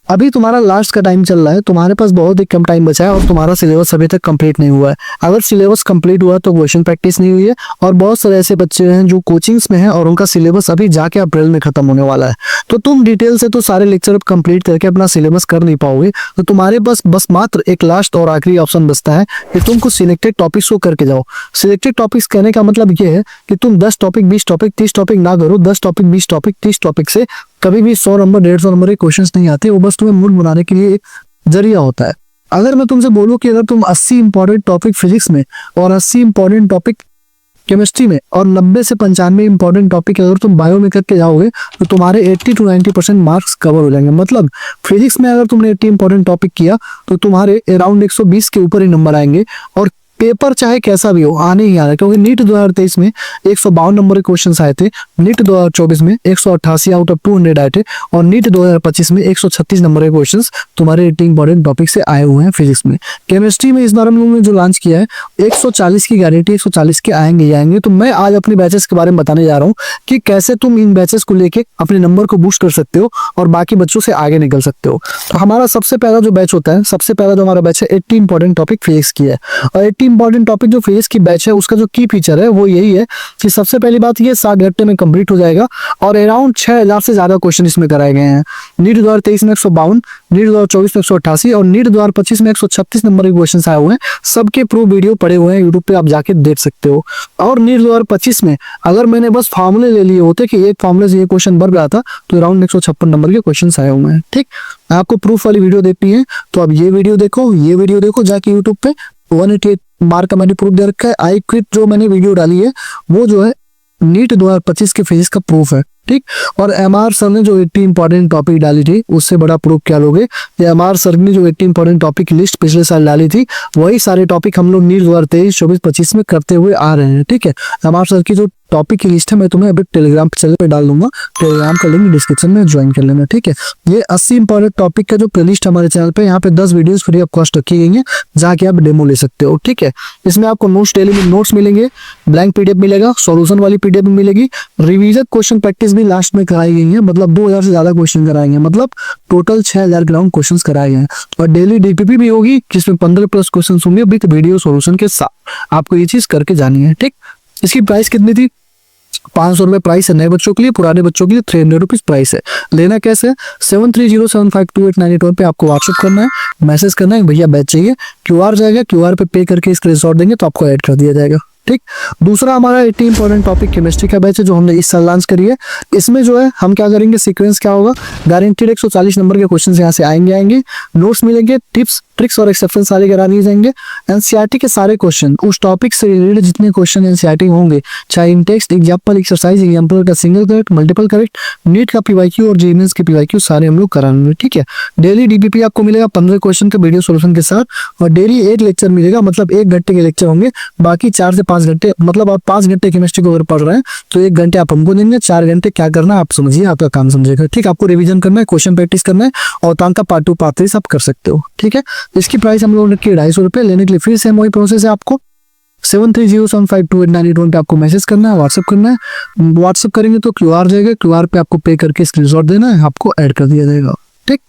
अभी तुम्हारा लास्ट का टाइम चल रहा है, तुम्हारे पास बहुत ही कम टाइम बचा है और तुम्हारा सिलेबस अभी तक कंप्लीट नहीं हुआ है। अगर सिलेबस कंप्लीट हुआ तो क्वेश्चन प्रैक्टिस नहीं हुई है और बहुत सारे ऐसे बच्चे हैं जो कोचिंग्स में हैं और उनका सिलेबस अभी जाके अप्रैल में खत्म होने वाला है। तो तुम डिटेल से तो सारे लेक्चर कंप्लीट करके अपना सिलेबस कर नहीं पाओगे, तो तुम्हारे पास बस मात्र एक लास्ट और आखिरी ऑप्शन बचता है कि तुम कुछ सिलेक्टेड टॉपिक्स को करके जाओ। सिलेक्टेड टॉपिक्स कहने का मतलब ये है कि तुम 10 टॉपिक 20 टॉपिक 30 टॉपिक ना करो, 10 टॉपिक 20 टॉपिक 30 टॉपिक से कभी भी 100 नंबर 150 नंबर के क्वेश्चंस नहीं आते, वो बस तुम्हें मूड बनाने के लिए एक जरिया होता है। अगर मैं तुमसे बोलूं कि अगर तुम 80 इंपॉर्टेंट टॉपिक फिजिक्स में और 80 इंपॉर्टेंट टॉपिक केमिस्ट्री में और 90 से 95 इंपॉर्टेंट टॉपिक अगर तुम बायो में करके जाओगे तो तुम्हारे 80 to 90% मार्क्स कवर हो जाएंगे। मतलब फिजिक्स में अगर तुमने 80 इंपॉर्टेंट टॉपिक किया तो तुम्हारे अराउंड 120 के ऊपर ही नंबर आएंगे और पेपर चाहे कैसा भी हो आने ही आना है, क्योंकि नीट 2023 में 152 नंबर के क्वेश्चंस आए थे, नीट 2024 में 188 आउट ऑफ 200 आए थे, और नीट 2025 में 136 नंबर के क्वेश्चंस तुम्हारे 18 इंपॉर्टेंट टॉपिक से आए हुए हैं फिजिक्स में। केमिस्ट्री में इस बार हम लोगों ने जो लॉन्च किया है 140 की गारंटी, 140 के आएंगे ही आएंगे। तो मैं आज अपने बैचेस के बारे में बताने जा रहा हूँ कि कैसे तुम इन बैचेस को लेके अपने नंबर को बूस्ट कर सकते हो और बाकी बच्चों से आगे निकल सकते हो। तो हमारा सबसे पहला जो बैच होता है, सबसे पहला जो हमारा बैच है 80 इंपॉर्टेंट टॉपिक फिजिक्स की है। और 80 इंपॉर्टेंट टॉपिक जो फिजिक्स की बैच है उसका जो की फीचर है वो यही है कि सबसे पहली बात ये 7 घंटे में कंप्लीट हो जाएगा और अराउंड 6000 से ज्यादा क्वेश्चन इसमें कराए गए हैं। नीट 2023 में 152, नीट 2024 में 188 और नीट 2025 में 136 नंबर के क्वेश्चन आए हुए हैं। सबके प्रूफ वीडियो पड़े हुए हैं यूट्यूब पे, आप जाके देख सकते हो। और नीट 2025 में अगर मैंने बस फार्मूले ले लिए होते कि एक फार्मूले से ये क्वेश्चन बन रहा था तो अराउंड 156 नंबर के क्वेश्चन आए हुए हैं। ठीक, आपको प्रूफ वाली वीडियो देखनी है तो अब ये वीडियो देखो जाके यूट्यूब पे। 188 मार्क का मैंने प्रूफ दे रखा है। आई क्विट जो मैंने वीडियो डाली है वो जो है नीट 2025 के फिजिक्स का प्रूफ है। ठीक, और एमआर सर ने जो 80 इंपॉर्टेंट टॉपिक डाली थी उससे बड़ा प्रूफ क्या लोगे। एमआर सर ने जो 80 इंपॉर्टेंट टॉपिक लिस्ट पिछले साल डाली थी वही सारे टॉपिक हम लोग नीट 2023, 24, 25 में करते हुए आ रहे हैं। ठीक है, एमआर सर की जो टॉपिक की लिस्ट है मैं तुम्हें अभी टेलीग्राम चैनल पे डाल दूंगा, टेलीग्राम का लिंक डिस्क्रिप्शन में ज्वाइन कर लेना। ठीक है, ये 80 इंपॉर्टेंट टॉपिक का जो प्लेलिस्ट हमारे चैनल पे, यहाँ पे 10 वीडियोस फ्री ऑफ कॉस्ट रखी गई हैं, जाके आप डेमो ले सकते हो। ठीक है, इसमें आपको नोट्स, डेली में नोट्स मिलेंगे, ब्लैंक पीडीएफ मिलेगा, सॉल्यूशन वाली पीडीएफ मिलेगी, रिवीजन क्वेश्चन प्रैक्टिस भी लास्ट में कराई गई है, मतलब 2000 से ज्यादा क्वेश्चन कराएंगे, मतलब टोटल 6000 ग्राउंड क्वेश्चन कराए गए हैं। और डेली डीपीपी भी होगी जिसमें 15+ क्वेश्चन होंगे विद वीडियो सॉल्यूशन के साथ। आपको ये चीज करके जानी है। ठीक, इसकी प्राइस कितनी थी? 500 रुपए प्राइस है नए बच्चों के लिए, पुराने बच्चों के लिए 300 रुपीज प्राइस है। लेना कैसे? 7307528981 पे आपको व्हाट्सएप करना है, मैसेज करना है भैया बैच चाहिए, क्यूआर जाएगा, क्यूआर पे पे करके स्क्रीनशॉट देंगे तो आपको ऐड कर दिया जाएगा। ठीक, दूसरा हमारा 80 इंपॉर्टेंट टॉपिक केमिस्ट्री का बैच है जो हमने इस साल लॉन्च करी है। इसमें जो है हम क्या करेंगे, सीक्वेंस क्या होगा, गारंटीड 140 नंबर के क्वेश्चन यहाँ से आएंगे, नोट्स मिलेंगे, टिप्स ट्रिक्स और एक्सेप्शन सारे करा दिए जाएंगे। एनसीईआरटी के सारे क्वेश्चन, उस टॉपिक से रिलेटेड जितने क्वेश्चन एनसीईआरटी होंगे, चाहे in text, example, exercise, example का single correct, multiple correct, NEET का पीवाईक्यू और जेईई के पीवाईक्यू सारे हम लोग कराएंगे। ठीक है, डेली डीपीपी आपको मिलेगा 15 क्वेश्चन के वीडियो सोल्यूशन के साथ, और डेली एक लेक्चर मिलेगा, मतलब 1 घंटे के लेक्चर होंगे, बाकी 4 से 5 घंटे, मतलब आप 5 घंटे केमिस्ट्री को अगर पढ़ रहे हैं तो 1 घंटे आप हमको देंगे, 4 घंटे क्या करना आप समझिए, आपका काम समझेगा। ठीक, आपको रिवीजन करना है, क्वेश्चन प्रैक्टिस करना है, और तांका पार्ट 2 पार्ट 3 आप कर सकते हो। ठीक है, इसकी प्राइस हम लोगों ने की 250 रुपए। लेने के लिए फिर से वही प्रोसेस है, आपको 7307528981 पे आपको मैसेज करना है, व्हाट्सएप करना है। व्हाट्सएप करेंगे तो क्यूआर जाएगा, क्यूआर पे आपको पे करके स्क्रीनशॉट देना है, आपको ऐड कर दिया जाएगा। ठीक,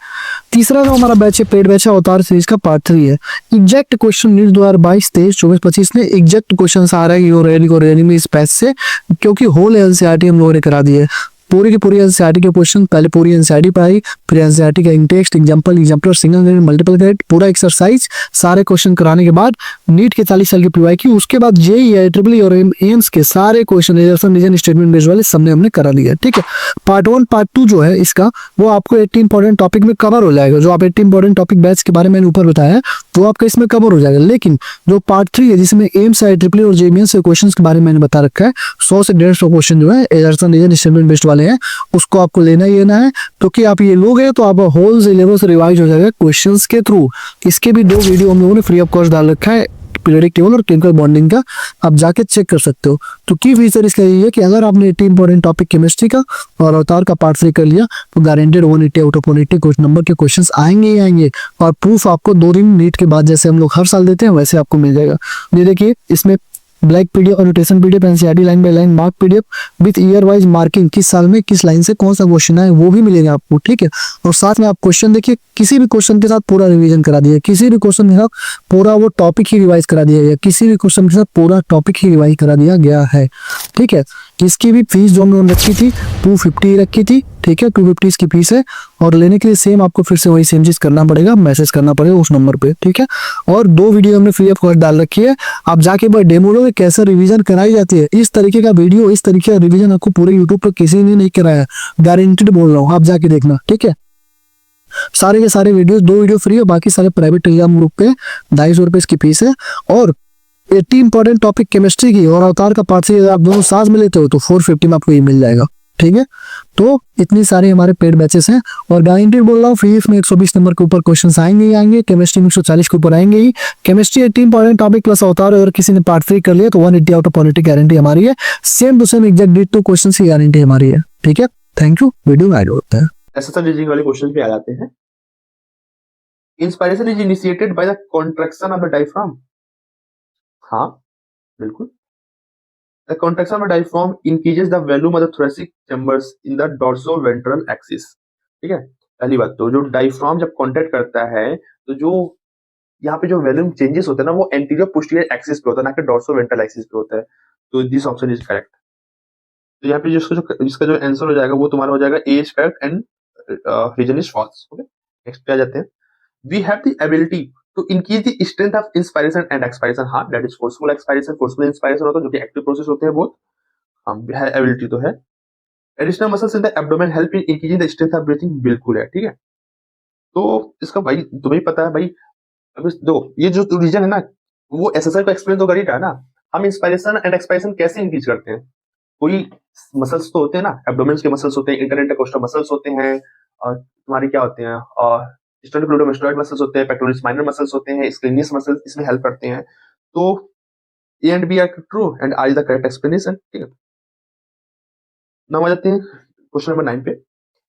तीसरा जो हमारा बैच है पेड बैच है अवतार सीरीज का पार्ट 3 है। एग्जैक्ट क्वेश्चन नीट 2022, 23, 24, 25 में एग्जैक्ट क्वेश्चन आ रहा है योर में इस बैच से, क्योंकि होल एनसीईआरटी हम लोगों ने करा दी है। पूरी की पूरी एनसीईआरटी के क्वेश्चन, पहले पूरी एनसीईआरटी पढ़ाई, फिर एनसीईआरटी का intext, example, exemplar, single grade, multiple grade, पूरा एक्सरसाइज, सारे क्वेश्चन कराने के बाद नीट के 40 साल की पीवाईक्यू, उसके बाद जेईई, ट्रिपल और एम्स के सारे क्वेश्चन रीजन स्टेटमेंट बेस्ड वाले सबने हमने करा लिया। ठीक है, पार्ट 1 पार्ट 2 जो है इसका वो आपको 80 इंपॉर्टेंट टॉपिक में कवर हो जाएगा। जो आप 80 इंपॉर्टेंट टॉपिक बैच के बारे में मैंने ऊपर बताया वो आपका इसमें कवर हो जाएगा। लेकिन जो पार्ट 3 है जिसमें एम्स, ट्रिपल और जेईई से क्वेश्चन के बारे में मैंने बता रखा है, 100 से 150 क्वेश्चन जो है रीजन स्टेटमेंट बेस्ड वाले हैं, उसको आपको लेना ही लेना है। क्योंकि आप ये लोगे तो आप होल सिलेबस रिवाइज हो जाएगा क्वेश्चंस के थ्रू। इसके भी 2 वीडियो हम लोगों ने फ्री ऑफ कॉस्ट डाल रखा है, पीरियोडिक टेबल और केमिकल बॉन्डिंग का, आप जाके चेक कर सकते हो। तो की फीचर इसका यही है कि अगर आपने 80 इंपॉर्टेंट टॉपिक केमिस्ट्री का और अवतार का पार्ट 3 कर लिया तो गारंटेड 180 आउट ऑफ 180 कुछ नंबर के क्वेश्चंस आएंगे ही आएंगे। और प्रूफ आपको 2 दिन नीट के बाद जैसे हम लोग हर साल देते हैं वैसे आपको मिल जाएगा। ये देखिए, इसमें black PDF, annotation PDF, NCERT line by line mark PDF with year wise marking, किस साल में किस लाइन से कौन सा क्वेश्चन है वो भी मिलेगा आपको। ठीक है, और साथ में आप क्वेश्चन देखिए, किसी भी क्वेश्चन के साथ पूरा रिवीजन करा दिया, किसी भी क्वेश्चन के साथ पूरा वो टॉपिक ही रिवाइज करा दिया गया, किसी भी क्वेश्चन के साथ पूरा टॉपिक ही रिवाइज करा दिया गया है। ठीक है, इसकी भी फीस जो हमने रखी थी 250 रखी थी। ठीक है, 250 इसकी फीस है, और लेने के लिए सेम आपको फिर से वही सेम चीज करना पड़ेगा, मैसेज करना पड़ेगा उस नंबर पे। ठीक है, और 2 वीडियो हमने फ्री ऑफ कॉस्ट डाल रखी है, आप जाके बस डेमो लो कैसे रिवीजन कराई जाती है। इस तरीके का वीडियो, इस तरीके का रिवीजन आपको पूरे यूट्यूब पर किसी ने नहीं कराया, गारंटीड बोल रहा हूँ, आप जाके देखना। ठीक है, सारे के सारे वीडियो, 2 वीडियो फ्री और बाकी सारे प्राइवेट टेलीग्राम ग्रुप पे 250 रुपए इसकी फीस है। और 80 इंपॉर्टेंट टॉपिक केमिस्ट्री की और अवतार का पार्ट 3 अगर आप दोनों साथ में लेते हो तो 450 में आपको ये मिल जाएगा। ठीक है, तो इतनी सारी हमारे पेड बैचेस हैं और गारंटेड बोल रहा हूँ फ्री में 120 नंबर के ऊपर क्वेश्चन आएंगे ही आएंगे, केमिस्ट्री में 140 के ऊपर आएंगे ही। केमिस्ट्री 80 इंपॉर्टेंट टॉपिक प्लस अवतार, अगर किसी ने पार्ट 3 कर लिया तो 180 आउट ऑफ पॉलिटी गारंटी हमारी है, same to same exact ditto question की गारंटी हमारी है। ठीक है, थैंक यू, वीडियो में ऐड होता है। एसएसएल रीजनिंग वाले क्वेश्चन पे आ जाते हैं। Inspiration is initiated by the contraction of the diaphragm. हाँ बिल्कुल, the contraction of the diaphragm increases the volume of the thoracic chambers in the dorsoventral axis. ठीक है, पहली बात तो जो डायफ्राम जब कॉन्टैक्ट करता है तो जो यहाँ पे जो वॉल्यूम चेंजेस होते हैं ना वो एंटीरियर पोस्टीरियर एक्सिस पे होता है, ना कि डोर्सोवेंट्रल एक्सिस पे होता है। तो दिस ऑप्शन इज करेक्ट। तो यहाँ पे जिसका जो आंसर हो जाएगा वो तुम्हारा हो जाएगा A is correct and reason is false. Okay, next पे आ जाते हैं। We have the ability to increase the strength of inspiration and expiration. हाँ, that is forceful expiration, forceful inspiration होता है जो कि एक्टिव प्रोसेस होते हैं बहुत। हम एबिलिटी तो है। Additional muscles in the abdomen help in increasing the strength of breathing, बिल्कुल है। ठीक है, तो इसका भाई तुम्हें पता है भाई। अब दो ये जो रीजन है ना वो एसएसआई को एक्सप्लेन तो कर ही रहा है ना। हम इंस्पायरेशन एंड एक्सपायरेशन कैसे इंक्रीज करते हैं? कोई मसल्स तो होते हैं ना, एब्डोमेन के मसल्स होते हैं, इंटरनेट मसल्स होते हैं, और तुम्हारी क्या होते हैं, और स्टर्नोक्लेविडोमास्टोइड मसल्स होते हैं, पेक्टोरल्स माइनर मसल्स होते हैं, स्क्लेनियस मसल्स इसमें हेल्प करते हैं। तो A and B are true and I is the correct explanation. ठीक है, नाउ आ जाते हैं क्वेश्चन नंबर 9 पे।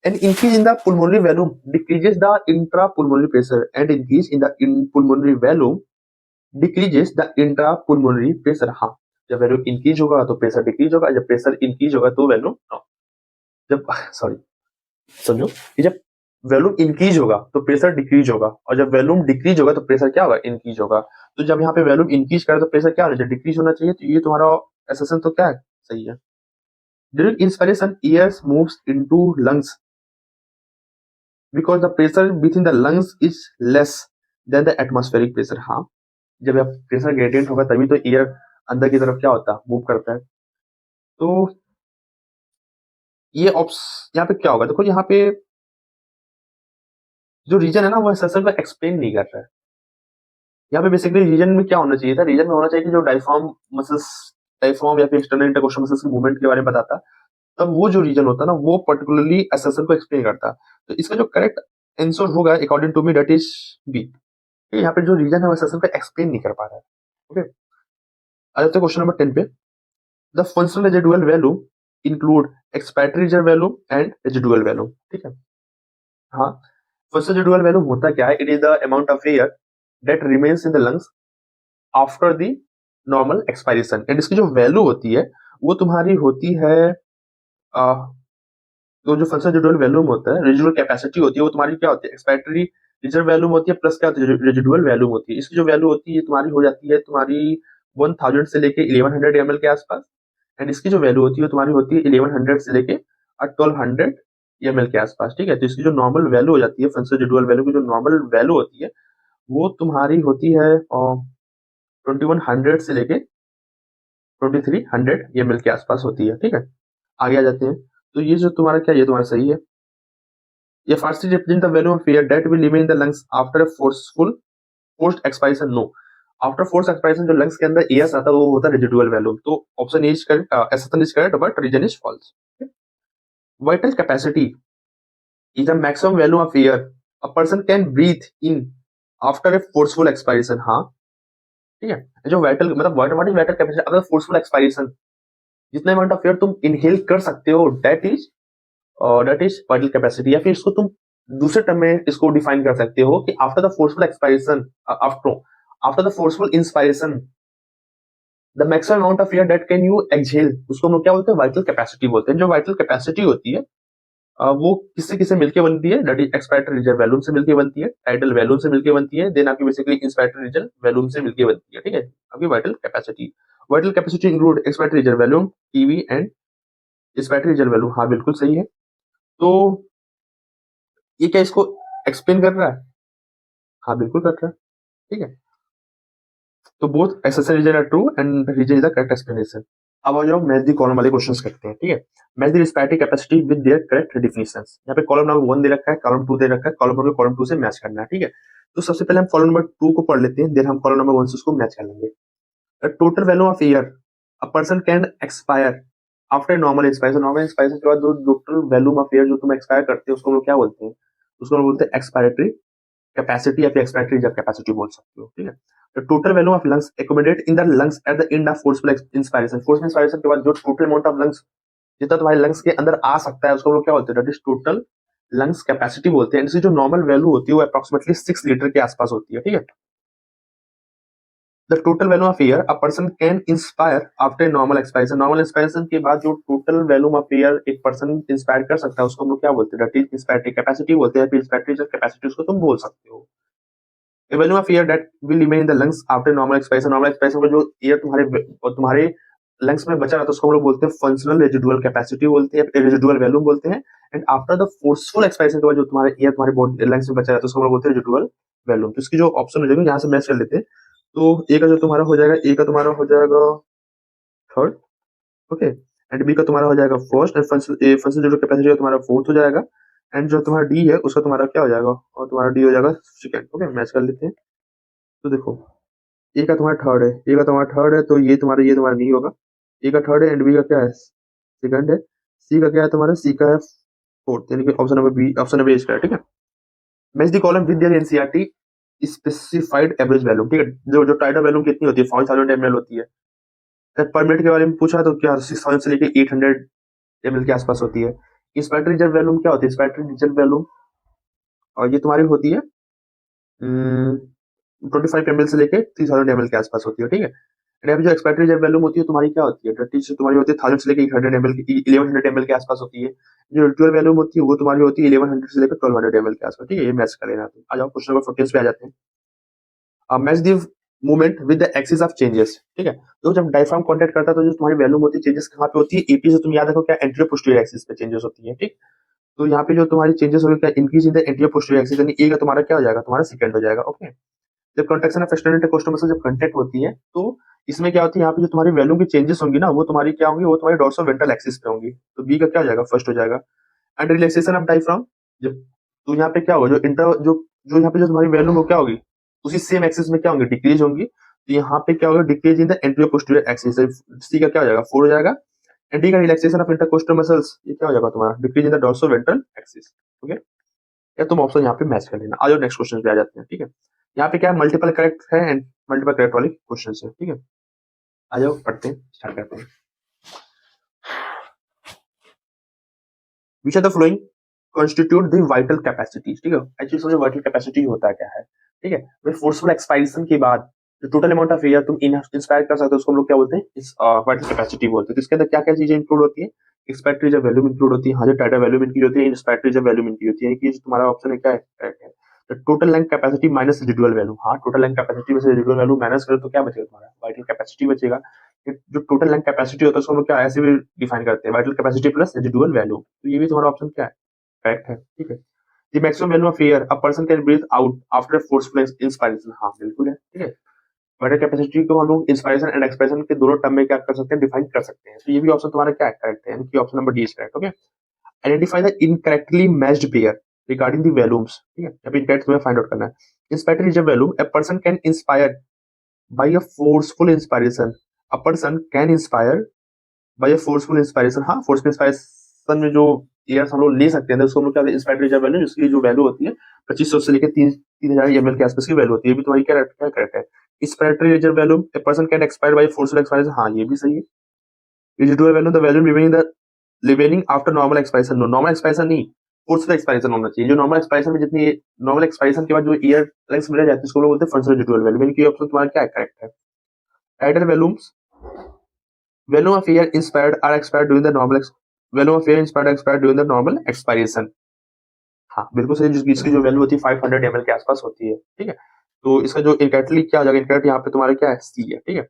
An increase in the pulmonary volume decreases the intrapulmonary pressure and increase in the pulmonary volume decreases the intrapulmonary pressure। हाँ, जब volume increase होगा तो pressure decrease होगा, जब प्रेशर इंक्रीज होगा तो वैल्यूम जब सॉरी समझो कि जब वॉल्यूम इंक्रीज होगा तो प्रेशर डिक्रीज होगा, और जब वॉल्यूम डिक्रीज होगा तो प्रेशर क्या होगा, इंक्रीज होगा। तो जब यहाँ पे वॉल्यूम इंक्रीज करे तो प्रेशर क्या होना चाहिए, डिक्रीज होना चाहिए। तो ये तुम्हारा एसेसन तो क्या है, सही है। During inspiration air moves into lungs because the pressure with in the lungs is less than the atmospheric pressure. हाँ, जब प्रेशर ग्रेडियंट होगा तभी तो एयर अंदर की तरफ क्या होता है, मूव करता है। तो ये यहाँ पे क्या होगा, देखो यहाँ पे जो रीजन है ना वो एसेसन को एक्सप्लेन नहीं कर रहा है। यहाँ पे बेसिकली रीजन में क्या होना चाहिए था, रीजन में होना चाहिए कि जो डायफ्राम मसल्स, डायफ्राम या फिर एक्सटर्नल इंटरकोस्टल मसल्स की मूवमेंट के बारे में बताता, तब वो जो रीजन होता ना वो पर्टिकुलरली एसेसन को एक्सप्लेन करता। तो इसका जो करेक्ट आंसर होगा according to me that is B. यहाँ पे जो रीजन है वो एसेसन को एक्सप्लेन नहीं कर पा रहा है। ओके, आ जाते हैं क्वेश्चन नंबर 10 पे। The functional residual value include expiratory reserve value and residual value. ठीक है, हाँ, फंक्शनल रेजिडुअल वैल्यू होता क्या है, it is the amount of air that remains in the lungs after the normal expiration. And इसकी जो value होती है वो तुम्हारी होती है तो जो फंक्शनल रेजिडुअल वैल्यूम होता है, रेजिडुअल कैपेसिटी होती है वो तुम्हारी क्या होती है, एक्सपायटरी रिजर्व वैल्यूम होती है प्लस क्या होती है, रेजिडुअल वैल्यूम होती है। इसकी जो वैल्यू होती है तुम्हारी हो जाती है तुम्हारी 1000 से लेके 1100 ml के आसपास। एंड इसकी जो वैल्यू होती है तुम्हारी होती है 1100 से लेके 1200 ml के आसपास। ठीक है, तो इसकी जो नॉर्मल वैल्यू हो जाती है, फंक्शनल रेजिडुअल वैल्यू की जो नॉर्मल वैल्यू होती है वो तुम्हारी होती है 2100 से लेके 2300 ml के आसपास होती है। ठीक है, आगे आ जाते हैं। तो ये जो तुम्हारा क्या, ये तुम्हारा सही है। ये fastly represent the value of air that will remain in the lungs after a forced expiration. No, after force expiration जो लंग्स के अंदर एयर आता है वो होता है रेजिडुअल वैल्यूम। तो option A is correct, assertion is correct but reason is false. Vital capacity is the maximum value of air a person can breathe in after a forceful expiration। हाँ, ठीक है, जो वाइटल मतलब what is vital capacity, अगर forceful expiration जितना amount of air तुम inhale कर सकते हो दैट इज वाइटल कैपेसिटी। या फिर इसको तुम दूसरे टर्म में इसको डिफाइन कर सकते हो कि after the forceful expiration, after the forceful inspiration the maximum amount of air that can you exhale, उसको हम लोग क्या बोलते हैं, वाइटल कैपेसिटी बोलते हैं। जो वाइटल कैपेसिटी होती है वो किससे किससे मिलके बनती है, दैट इज एक्सपायटरी रिजर्व वैल्यूम से मिलके बनती है, टाइडल वैल्यूम से मिलके बनती है, देन आपकी बेसिकली इंस्पायटरी रिजर्व वैल्यूम से मिलके बनती है। ठीक है, आपकी vital capacity include expiratory reserve volume, TV and expiratory reserve volume. हाँ बिल्कुल सही है। तो ये क्या इसको एक्सप्लेन कर रहा है, हाँ बिल्कुल कर रहा है। ठीक है, तो both accessory reason are true and reason is the correct explanation. अब आ जाओ मैच दी कॉलम वाले क्वेश्चंस करते हैं। ठीक है, match the respiratory capacity with their correct definitions. यहाँ पे कॉलम नंबर 1 दे रखा है, कॉलम 2 दे रखा है, कॉलम 1 को कॉलम 2 से मैच करना है। ठीक है, तो सबसे पहले हम कॉलम नंबर 2 को पढ़ लेते हैं, देन हम कॉलम नंबर 1 से उसको मैच कर लेंगे। Total value of air a person can expire after normal inspiration के बाद जो टोटल वैल्यूम ऑफ एयर जो तुम एक्सपायर करते हो उसको हम लोग क्या बोलते हैं, उसको हम लोग बोलते हैं एक्सपायरेटरी कैपेसिटी या फिर एक्सपायरेटरी रिजर्व कैपेसिटी बोल सकते हो, ठीक है। The total volume of lungs accommodate in the lungs at the end of forceful inspiration के बाद जो टोटल अमाउंट ऑफ लंग्स जितना तुम्हारे लंग्स के अंदर आ सकता है उसको हम लोग क्या बोलते हैं, that is total lungs capacity बोलते हैं। इसकी जो नॉर्मल वैल्यू होती है वो अप्रोक्सीमेटली 6 लीटर के आसपास होती है, ठीक है। The total value of air a person can inspire after normal expiration, normal expiration के बाद जो टोटल वैल्यू ऑफ एयर एक पर्सन इंस्पायर कर सकता है उसको हम लोग क्या बोलते हैं, दैट इज इंस्पायरेटरी कैपेसिटी बोलते हैं, फिर इंस्पायरेटरी कैपेसिटी उसको तुम बोल सकते हो। A volume of air that will remain in the lungs after normal expiration, normal expiration में जो एयर तुम्हारे लंग्स में बचा रहता है उसको हम लोग बोलते हैं फंक्शनल रेजिडुअल कैपेसिटी बोलते हैं, रेजिडुअल वैल्यूम बोलते हैं। And after the forceful expiration के बाद जो तुम्हारे एयर तुम्हारे बॉडी लंग्स में बचा रहता है उसको हम लोग बोलते हैं रेजिडुअल वैल्यूम। तो इसकी जो ऑप्शन हो जाएगा यहाँ से मैच कर लेते हैं। तो ए का जो तुम्हारा हो जाएगा, ए का तुम्हारा हो जाएगा थर्ड, ओके, एंड बी का तुम्हारा हो जाएगा फर्स्ट, एंड फंक्शनल जो कैपेसिटी है तुम्हारा फोर्थ हो जाएगा, एंड जो तुम्हारा डी है उसका तुम्हारा क्या हो जाएगा, और तुम्हारा डी हो जाएगा सेकंड। ओके, मैच कर लेते हैं। तो देखो ए का तुम्हारा थर्ड है, ए का तुम्हारा थर्ड है, तो ये तुम्हारा नहीं होगा। ए का थर्ड है एंड बी का क्या है, सेकंड है। सी का क्या है तुम्हारा, सी का है फोर्थ, यानी कि option number B, option number A इसका है, ठीक है। Match the column with their NCERT specified average value, ठीक है। जो जो टाइटल वैल्यू कितनी होती है, 5000 ml होती है। पर मिनट के बारे में पूछा तो क्या 6000 से लेके 800 ml के आसपास होती है। इंस्पायरेटरी रिजर्व वैल्यूम क्या होती है, इंस्पायरेटरी रिजर्व वैल्यूम, और ये तुम्हारी होती है 25 ml से लेके 3000 ml के आसपास होती है, ठीक है। एंड अभी जो एक्सपायरेटरी रिजर्व वैल्यूम होती है तुम्हारी क्या होती है, 30 से तुम्हारी होती है 1000 से लेके 100 ml की, 1100 ml के आसपास होती है। जो रिचुअल वैल्यूम होती है वो तुम्हारी होती है 1100 से लेकर 1200 ml के आसपास, ठीक है। ये मैच कर लेना। आ जाओ क्वेश्चन नंबर 14 पे आ जाते हैं। Match the movement with the axis of changes, ठीक है। तो जब डायफ्राम कांटेक्ट करता है तो जो तुम्हारी वैल्यूम होती है चेंजेस कहाँ पे होती है, एपी से तुम याद रखो क्या एंटीरियर पोस्टीरियर एक्सिस पे चेंजेस होती है, ठीक। तो यहाँ पे जो तुम्हारी चेंजेस होगी क्या, increase in the anterior posterior axis, यानी ए का तुम्हारा क्या हो जाएगा, तुम्हारा सेकंड हो जाएगा, ओके। जब contraction of external intercostal muscle जब कंटेक्ट होती है तो इसमें क्या होती है, यहाँ पे जो तुम्हारी वैल्यूम की चेंजेस होंगी ना वो तुम्हारी क्या होंगी, वो तुम्हारी डोर्सो वेंट्रल एक्सिस पे होंगी। तो बी का क्या हो जाएगा, फर्स्ट हो जाएगा। एंड रिलैक्सेशन ऑफ डायफ्राम, जब तो यहाँ पे क्या होगा, जो यहाँ पे जो तुम्हारी वैल्यूम वो क्या होगी, उसी सेम एक्सिस में क्या होंगी, डिक्रीज होंगी। तो यहाँ पे क्या होगा, decrease in the anterior posterior axis. C का क्या हो जाएगा, 4 हो जाएगा। एंड डी का रिलैक्सेशन ऑफ इंटरकोस्टल मसल्स, ये क्या हो जाएगा तुम्हारा, decrease in the dorso ventral axis, okay. या तुम ऑप्शन यहाँ पे मैच कर लेना। आ जाओ नेक्स्ट क्वेश्चन पे आ जाते हैं, ठीक है। यहाँ पे क्या है, मल्टीपल करेक्ट है एंड मल्टीपल करेक्ट वाले क्वेश्चन है, ठीक है। आ जाओ पढ़ते हैं, स्टार्ट करते हैं। Which are the following constitute the vital capacities, ठीक है। एक्चुअली समझो वाइटल कैपेसिटी होता क्या है, ठीक है। भाई फोर्सफुल एक्सपायरेशन के बाद जो टोटल अमाउंट ऑफ एयर तुम इंस्पायर कर सकते हो उसको हम लोग क्या बोलते हैं, इस वाइटल कैपेसिटी बोलते हैं। तो इसके अंदर क्या क्या चीजें इंक्लूड होती है, एक्सपायरेटरी जब वैल्यूम इंक्लूड होती है, हाँ जो टाइटल वैल्यूम इंक्रीज होती है, इंस्पायरेटरी जब वैल्यूम इंक्रीज होती है, कि तुम्हारा ऑप्शन है क्या है, करेक्ट है। तो total lung capacity minus residual value, हाँ टोटल लैंग कैपेसिटी में से रेजिडुअल वैल्यू माइनस करो तो क्या बचेगा तुम्हारा, वाइटल कैपेसिटी बचेगा। जो टोटल लैंग कैपेसिटी होता है उसको हम लोग क्या ऐसे भी डिफाइन करते हैं, vital capacity plus residual value. तो ये भी तुम्हारा ऑप्शन क्या है, करेक्ट है, ठीक है। The maximum value of air a person can breathe out after forceful inspiration, हाँ बिल्कुल है, ठीक है। वाइटल कैपेसिटी को हम लोग इंस्पायरेशन एंड एक्सप्रेशन के दोनों टर्म में क्या कर सकते हैं, डिफाइन कर सकते हैं। तो ये भी ऑप्शन तुम्हारा क्या है, करेक्ट है, यानी कि option number D is correct, okay. Identify the incorrectly matched pair regarding the वैल्यूम्स, ठीक है। अभी इनकरेक्ट तुम्हें फाइंड आउट करना है। इंस्पायरेटरी जब volume a person can inspire by a forceful inspiration, a person can inspire by a forceful inspiration, हाँ forceful inspiration में जो एयर हम लोग ले सकते हैं उसको हम लोग क्या इंस्पायरेटरी जब वैल्यू, जिसकी जो वैल्यू होती है 2500 से लेकर 3000 ml के आसपास की वैल्यू होती है। ये भी तुम्हारी क्या करेक्ट है। Inspiratory reserve value a person can expire by forceful expiration, हाँ ये भी सही है। Residual value the value remaining after normal expiration, no normal expiration नहीं, फोर्सफुल एक्सपायरेशन होना चाहिए। जो नॉर्मल एक्सपायरेशन में जितनी नॉर्मल एक्सपायरेशन के बाद जो एयर लेंस मिल जाती है उसको हम लोग बोलते हैं फंक्शनल रेजिडुअल वैल्यू, यानी कि ऑप्शन तुम्हारा क्या है, करेक्ट है। Tidal volumes, value of air inspired or expired during the normal, value of air inspired expired during the normal expiration, हाँ बिल्कुल सही, जिसकी जो वैल्यू होती है 500 ml के आसपास होती है, ठीक है। तो इसका जो इनकरेक्टली क्या हो जाएगा, इनकरेक्ट यहाँ पे तुम्हारा क्या है, सी है, ठीक है।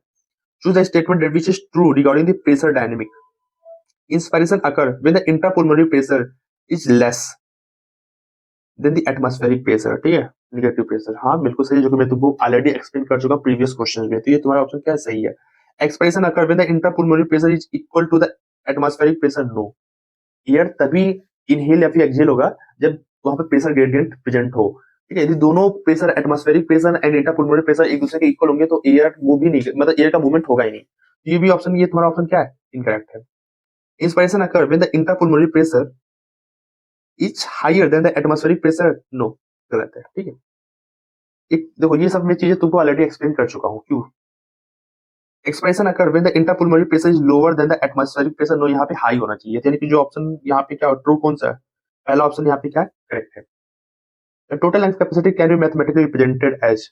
Choose the statement which is true regarding the pressure dynamic, inspiration occur when the intrapulmonary pressure is less than the atmospheric pressure, ठीक है, नेगेटिव प्रेशर, हाँ बिल्कुल सही, जो कि मैं तुमको ऑलरेडी एक्सप्लेन कर चुका प्रीवियस क्वेश्चन में। तो ये तुम्हारा ऑप्शन क्या है, सही है। Expiration occur when the intrapulmonary pressure is equal to the atmospheric pressure, no. Air तभी इनहेल या फिर एक्सहेल होगा जब वहां पे प्रेशर ग्रेडियंट प्रेजेंट हो, ठीक है। यदि दोनों pressure atmospheric pressure and intrapulmonary pressure एक दूसरे के इक्वल होंगे तो एयर मूव ही नहीं, मतलब एयर का मूवमेंट होगा ही नहीं। ये भी ऑप्शन, ये तुम्हारा ऑप्शन क्या है, इनकरेक्ट है। Inspiration occur when the intrapulmonary pressure is higher than the atmospheric pressure, no, गलत है, ठीक है। एक देखो ये सब मैं चीजें तुमको ऑलरेडी एक्सप्लेन कर चुका हूँ क्यों। Expansion occur when the intrapulmonary pressure is lower than the atmospheric pressure, no, यहाँ पे हाई होना चाहिए, यानी कि जो ऑप्शन यहाँ पे क्या ट्रू कौन सा है, पहला ऑप्शन यहाँ पे क्या है, करेक्ट है। The total lung capacity can be mathematically represented as,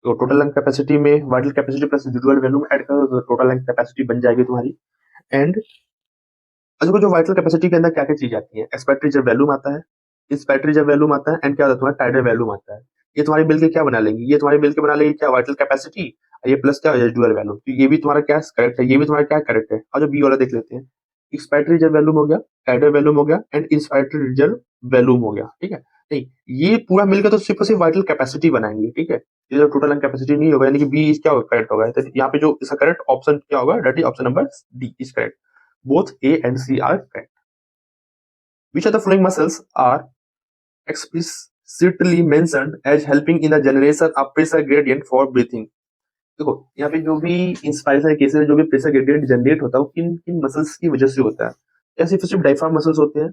तो टोटल लंग कैपेसिटी में vital capacity plus residual volume add करो तो टोटल लंग कैपेसिटी बन जाएगी तुम्हारी। एंड देखो जो वाइटल कैपेसिटी के अंदर क्या क्या चीज आती है, एक्सपेक्टेड रिजर्व वैल्यूम आता है, इंस्पेक्टेड रिजर्व वैल्यूम आता है, एंड क्या होता है तुम्हारा टाइडल वैल्यूम आता है। ये तुम्हारे मिल के क्या बना लेंगे, ये तुम्हारे मिल के बना लेंगे क्या, वाइटल कैपेसिटी, ये प्लस क्या रेसिडुअल वैल्यूम, तो ये भी तुम्हारा क्या करेक्ट है, ये भी तुम्हारा क्या करेक्ट है। और जो बी वाला देख लेते हैं, एक्सपेक्टेड रिजर्व वैल्यूम हो गया, टाइडल वैल्यूम हो गया, एंड इंस्पेक्टेड रिजर्व वैल्यूम हो गया, ठीक है। नहीं, ये पूरा मिलकर तो सिर्फ और सिर्फ वाइटल कैपेसिटी बनाएंगे, ठीक है। ये जो टोटल लंग कैपेसिटी नहीं होगा, यानी कि बी क्या करेक्ट होगा, तो यहाँ पे जो इसका करेक्ट ऑप्शन क्या होगा, that is option number D is correct, both A and C are correct. Which of the following muscles are explicitly mentioned as helping in the generation of pressure gradient for breathing? देखो यहाँ पे जो भी inspiration case में जो भी pressure gradient generate होता है वो किन किन मसल्स की वजह से होता है। क्या सिर्फ सिर्फ डायफ्राम मसल्स होते हैं,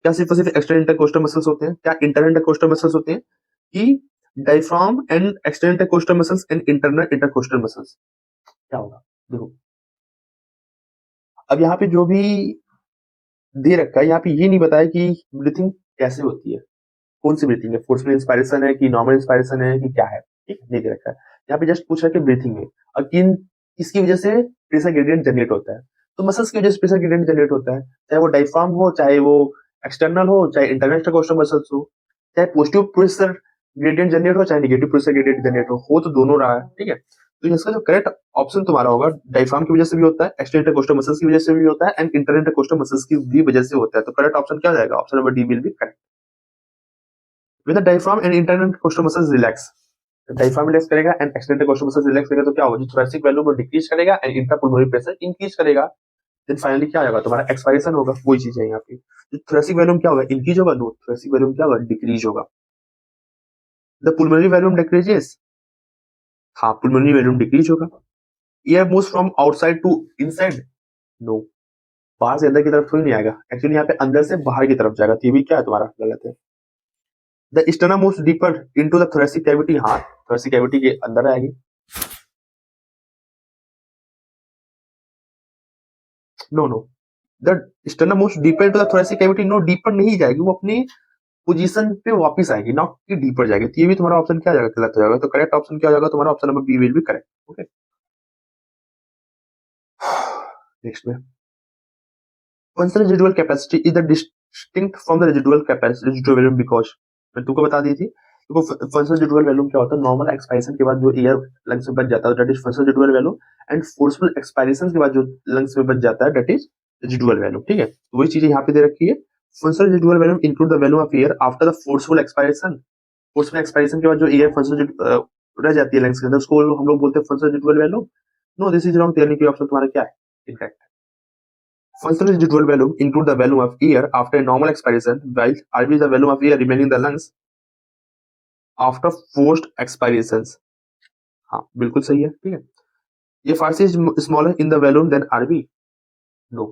क्या सिर्फ सिर्फ एक्सटर्नल इंटरकोस्टल मसल्स होते हैं, क्या इंटरनल इंटरकोस्टल मसल्स होते हैं, कि diaphragm and external intercostal muscles and internal intercostal muscles, क्या होगा। देखो अब यहाँ पे जो भी दे रखा है, यहाँ पे ये नहीं बताया कि ब्रीथिंग कैसे होती है, कौन सी ब्रीथिंग है, फोर्सफुल इंस्पायरेशन है कि नॉर्मल इंस्पायरेशन है कि क्या है, ठीक है, नहीं दे रखा है। यहाँ पे जस्ट पूछ रहा है कि ब्रीथिंग में और किन किसकी वजह से प्रेशर ग्रेडियंट जनरेट होता है, तो मसल्स की वजह से प्रेशर ग्रेडियंट जनरेट होता है, चाहे वो डायफ्राम हो, चाहे वो एक्सटर्नल हो, चाहे इंटरनल इंटरकोस्टल मसल्स हो, चाहे पॉजिटिव प्रेशर ग्रेडियंट जनरेट हो, चाहे नेगेटिव प्रेशर ग्रेडियंट जनरेट हो तो दोनों रहा है, ठीक है। तो इसका जो करेक्ट ऑप्शन तुम्हारा होगा, डायफ्राम की वजह से भी होता है, एक्सटर्नल इंटरकोस्टल मसल्स की वजह से भी होता है, एंड इंटरनल इंटरकोस्टल मसल्स की भी वजह से होता है, तो करेक्ट ऑप्शन क्या हो जाएगा, option number D will be correct. When the diaphragm and internal intercostal muscles relax, diaphragm relax करेगा and external intercostal muscles relax करेगा तो क्या होगा, जो थोरैसिक वैल्यूम को डिक्रीज करेगा एंड इंट्रापुलमोनरी प्रेशर इंक्रीज करेगा, देन फाइनली क्या होगा तुम्हारा एक्सपायरेशन होगा। वही चीज है यहाँ पे, जो थोरैसिक वैल्यूम क्या होगा, इंक्रीज होगा, नो, थोरैसिक वैल्यूम क्या होगा, डिक्रीज होगा। द पुलमोनरी वैल्यूम डिक्रीजेस, हाँ पुलमोनरी वैल्यूम डिक्रीज होगा। Air moves from outside to inside, no, बाहर से अंदर की तरफ थोड़ी नहीं आएगा, एक्चुअली यहाँ पे अंदर से बाहर की तरफ जाएगा, तो ये भी क्या है तुम्हारा गलत है। The sternum moves deeper into the thoracic cavity, हाँ थोरैसिक कैविटी के अंदर आएगी। No no, the sternum moves deeper into the thoracic cavity, no, deeper नहीं जाएगी, वो अपनी पोजीशन पे वापस आएगी, नॉट कि डीपर जाएगी, तो ये भी तुम्हारा ऑप्शन क्या हो जाएगा, गलत हो जाएगा। तो करेक्ट ऑप्शन क्या हो जाएगा तुम्हारा, option number B will be correct, okay. Next में functional residual capacity is the distinct from the residual capacity residual volume, because मैं तुमको बता दी थी, देखो फंक्शनल रेजिडुअल वैल्यूम क्या होता है, नॉर्मल एक्सपायरेशन के बाद जो एयर लंग्स में बच जाता है that is functional residual volume, and forceful expiration के बाद जो लंग्स में बच जाता है दैट इज रेजिडुअल वैल्यूम, ठीक है। तो वही चीजें यहाँ पे दे रखी है, functional residual volume include the volume of air after the forceful expiration, forceful expiration के बाद जो एयर फंक्शनल रह जाती है लंग्स के अंदर उसको हम लोग बोलते हैं functional residual volume, no this is wrong, यानी कि ऑप्शन तुम्हारा क्या है, incorrect. Functional residual volume include the volume of air after a normal expiration, while RV is the volume of air remaining in the lungs after forced expirations. हाँ बिल्कुल सही है, ठीक है। ये FRC smaller in the volume than RV, no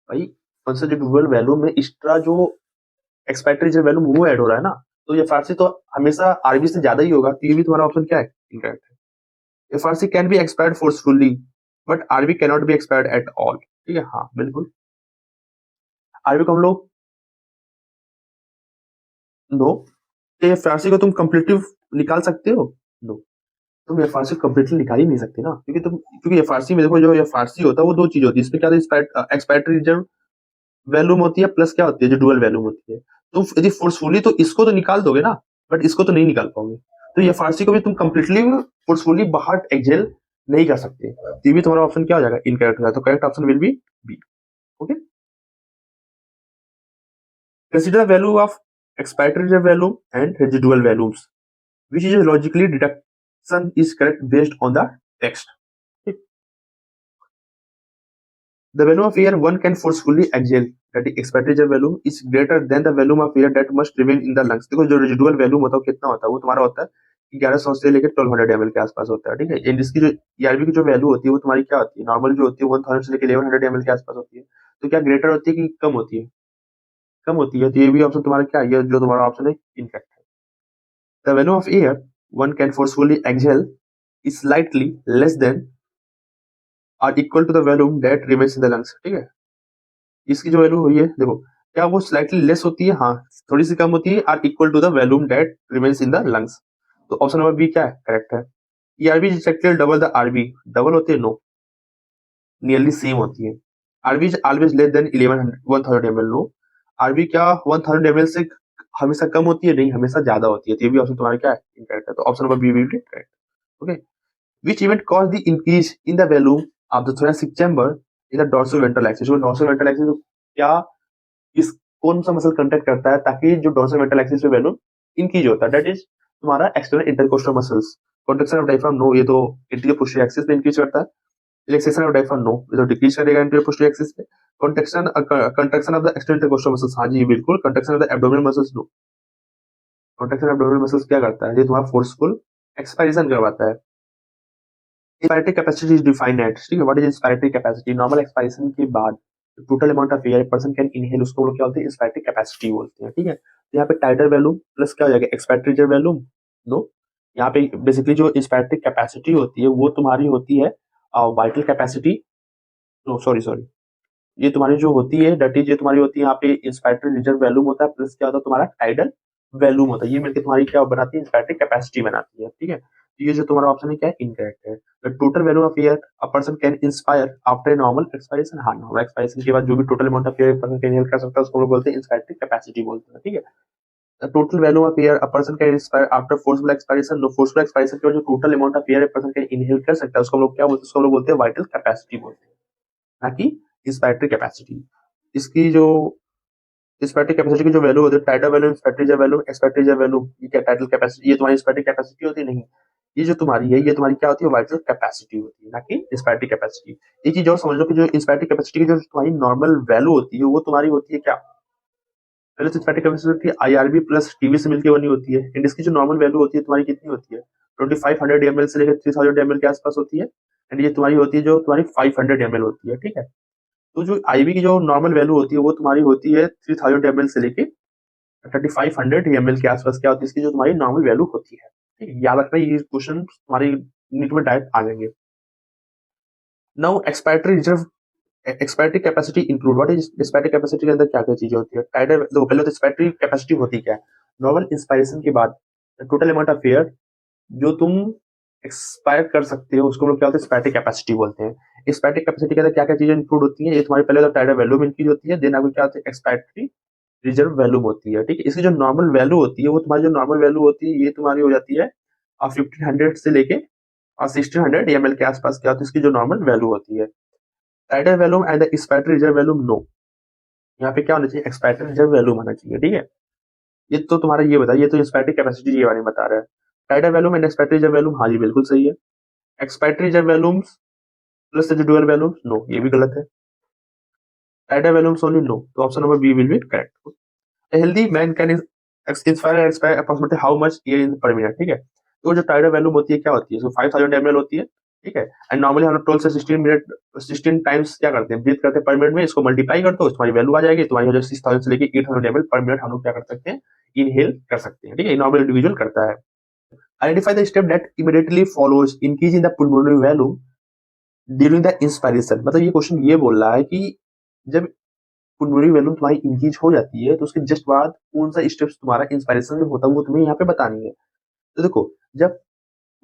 भाई, functional residual volume में extra जो एक्सपेक्टेड रिजर्व वैल्यूम वो ऐड हो रहा है ना, तो ये फारसी तो हमेशा आरबी से ज्यादा ही होगा, तो ये भी तुम्हारा ऑप्शन क्या है, इनकरेक्ट है। ये FRC can be expired forcefully but RV can not be expired at all, ठीक है, हाँ बिल्कुल। आरबी को हम लोग नो, ये फारसी को तुम कंप्लीटिव निकाल सकते हो, नो, तुम ये फारसी कंप्लीटली निकाल ही नहीं सकते ना, क्योंकि ये फारसी में देखो जो ये फारसी होता है वो दो चीज होती है, इसमें क्या होता है, एक्सपायरेटरी रिजर्व वैल्यूम होती है प्लस क्या होती है, जो डुअल वैल्यूम होती है। तुम यदि फोर्सफुली तो इसको तो निकाल दोगे ना, बट इसको तो नहीं निकाल पाओगे, तो ये फारसी को भी तुम कंप्लीटली फोर्सफुली बाहर एक्सेल नहीं कर सकते, ये भी तुम्हारा ऑप्शन क्या हो जाएगा, इनकरेक्ट हो जाएगा, तो correct option will be B, okay. Consider value of expiratory reserve volume and residual volumes which is logically deduction is correct based on the text. The volume of air one can forcefully exhale, that is expected value is greater than the volume of air that must remain in the lungs. देखो जो residual volume होता है कितना होता है, वो तुम्हारा होता है 1100 से लेकर 1200 ml के आसपास होता है, ठीक है। एंड इसकी जो ईआरबी की जो वैल्यू होती है वो तुम्हारी क्या होती है, नॉर्मल जो होती है 1000 से लेकर 1100 ml के आसपास होती है, तो क्या ग्रेटर होती है कि कम होती है? कम होती है, तो ये भी ऑप्शन तुम्हारा क्या है? ये जो तुम्हारा ऑप्शन है इनकरेक्ट है। The value of air one can forcefully exhale is slightly less than or equal to the volume that remains in the lungs. ठीक है, इसकी जो वैल्यू हुई है देखो, क्या वो स्लाइटली लेस होती है? हाँ, थोड़ी सी कम होती है, or equal to the volume that remains in the lungs. तो ऑप्शन नंबर बी क्या है? करेक्ट है। ERV is actually double the RV. Double होती है? नो, नियरली सेम होती है। RV is always less than 1000 ml। No, RV क्या 1000 ml से हमेशा कम होती है? नहीं, हमेशा ज्यादा होती है। तो ये भी ऑप्शन तुम्हारा क्या है? इनकरेक्ट है। तो option number B will be correct. Okay, which event caused the increase in the volume of the thoracic chamber in the dorsoventral axis? जो dorsoventral axis क्या इस कौन सा मसल कंटेक्ट करता है ताकि जो dorsoventral axis पे वैल्यूम इंक्रीज होता है? दैट इज तुम्हारा external intercostal muscles. Contraction of diaphragm? No, ये तो इंटीरियर पोस्टीरियर एक्सिस पे इंक्रीज करता है। Relaxation of diaphragm? नो, ये तो डिक्रीज करेगा इंटीरियर पोस्टीरियर एक्सिस पे। Contraction of the external intercostal muscles? हाँ जी बिल्कुल। Contraction of the abdominal muscles? No, contraction of abdominal muscles क्या करता है? ये तुम्हारा फोर्सफुल एक्सपायरेशन करवाता है। Inspiratory capacity is defined at, ठीक है, what is inspiratory capacity? Normal expiration के बाद total amount of air person can inhale, उसको लोग क्या बोलते हैं? इंस्पायरेटरी कैपेसिटी बोलते हैं। ठीक है, तो यहाँ पे टाइडल वैल्यूम प्लस क्या हो जाएगा? Expiratory reserve volume. नो, यहाँ पे बेसिकली जो इंस्पायरेटरी कैपेसिटी होती है वो तुम्हारी होती है vital capacity. No sorry sorry, ये तुम्हारी जो होती है डेट इज, ये तुम्हारी होती है यहाँ पे इंस्पायरेटरी रिजर्व वैल्यूम होता है प्लस क्या होता है तुम्हारा टाइडल वैल्यूम होता है। ये मिलकर तुम्हारी क्या बनाती है? इंस्पायरेटरी कैपेसिटी बनाती है। ठीक है, तो ये जो तुम्हारा ऑप्शन है क्या है? इनकरेक्ट है। The total value of air a person can inspire after normal expiration. हाँ, नॉर्मल एक्सपायरेशन के बाद जो भी total amount of air person can inhale कर सकता है उसको हम लोग बोलते हैं इंस्पायरेटरी कैपेसिटी बोलते हैं। ठीक है, the total value of air a person can inspire after forceful expiration. No, forceful expiration के बाद जो total amount of air person can inhale कर सकता है उसको हम लोग क्या बोलते हैं? उसको हम लोग बोलते हैं वाइटल कैपेसिटी बोलते हैं, ना कि इंस्पायरेटरी कैपेसिटी। इसकी जो इंस्पेक्टिव कैपेसिटी की जो वैल्यू होती है, tidal value, inspective value, expected value, ये क्या टाइटल कैपेसिटी? ये तुम्हारी इंस्पेक्टिव कैपेसिटी होती है? नहीं, ये जो तुम्हारी है ये तुम्हारी क्या होती है? वाइटल कैपेसिटी होती है, ना कि इंस्पेक्टिव कैपेसिटी। एक चीज और समझ लो कि जो इंस्पेक्टिव कैपेसिटी की जो तुम्हारी नॉर्मल वैल्यू होती है वो तुम्हारी होती है क्या? पहले तो इंस्पेक्टिव कैपेसिटी आईआरबी प्लस टीवी से मिलकर बनी होती है, एंड इसकी जो नॉर्मल वैल्यू होती है तुम्हारी कितनी होती है? 2500 ml से लेकर 3000 ml के आसपास होती है, एंड ये तुम्हारी होती है जो तुम्हारी 500 ml होती है। ठीक है, तो जो आईवी की जो नॉर्मल वैल्यू होती है वो तुम्हारी होती है 3000 ml से लेके 3500 ml के आसपास क्या होती है इसकी जो तुम्हारी नॉर्मल वैल्यू होती है। ठीक है, याद रखना ये क्वेश्चन तुम्हारी नीट में डायरेक्ट आ जाएंगे। Now expiratory reserve, expiratory capacity include, what is expiratory capacity के अंदर क्या क्या चीजें होती है? टाइडल, देखो पहले तो एक्सपायरेटरी कैपेसिटी होती क्या है? नॉर्मल इंस्पायरेशन के बाद टोटल अमाउंट ऑफ एयर जो तुम एक्सपायर कर सकते हो उसको लोग क्या होते हैं? एक्सपायरेटरी कैपेसिटी बोलते हैं। एक्सपायरेटरी कैपेसिटी के अंदर क्या क्या चीजें इंक्लूड होती हैं? ये तुम्हारी पहले तो टाइडल वैल्यू इंक्रीज होती है, देन आपको क्या होता है? एक्सपायरेटरी रिजर्व वैल्यू होती है। ठीक है, इसकी जो नॉर्मल वैल्यू होती है वो तुम्हारी जो नॉर्मल वैल्यू होती है ये तुम्हारी हो जाती है 1500 से लेके 1600 ml के आसपास क्या होती है इसकी जो नॉर्मल वैल्यू होती है। Tidal value and the expiratory reserve value? No, यहाँ पे क्या होना चाहिए? एक्सपायरेटरी रिजर्व वैल्यू होना चाहिए। ठीक है, ये तो तुम्हारा ये बताइए, ये तो एक्सपायरेटरी कैपेसिटी ये वाले बता रहा है। Tidal value and expiratory reserve value? हाँ जी बिल्कुल सही है। Expiratory reserve value plus residual value? No, ये भी गलत है। Tidal value only? नो, तो option number B will be correct. A healthy man can inspire and expire approximately how much air in per minute। ठीक है, तो जो tidal value होती है क्या होती है? 5000 ml होती है। ठीक है, एंड नॉर्मली हम लोग 12 से 16 मिनट 16 टाइम्स क्या करते हैं? ब्रीथ करते हैं पर मिनट में, इसको मल्टीप्लाई कर दो तुम्हारी वैल्यू आ जाएगी। तुम्हारी हो जाए 6000 से लेके 8000 ml पर मिनट हम लोग क्या कर सकते हैं? इनहेल कर सकते हैं। ठीक है, नॉर्मल इंडिविजुअल करता है। Identify the step that immediately follows increase in the pulmonary value during the inspiration. मतलब ये क्वेश्चन ये बोल रहा है कि जब पुल्मोनरी वैल्यूम तुम्हारी इंक्रीज हो जाती है तो उसके जस्ट बाद कौन सा स्टेप्स तुम्हारा इंस्पायरेशन में होता है वो तुम्हें यहाँ पे बतानी है। तो देखो, जब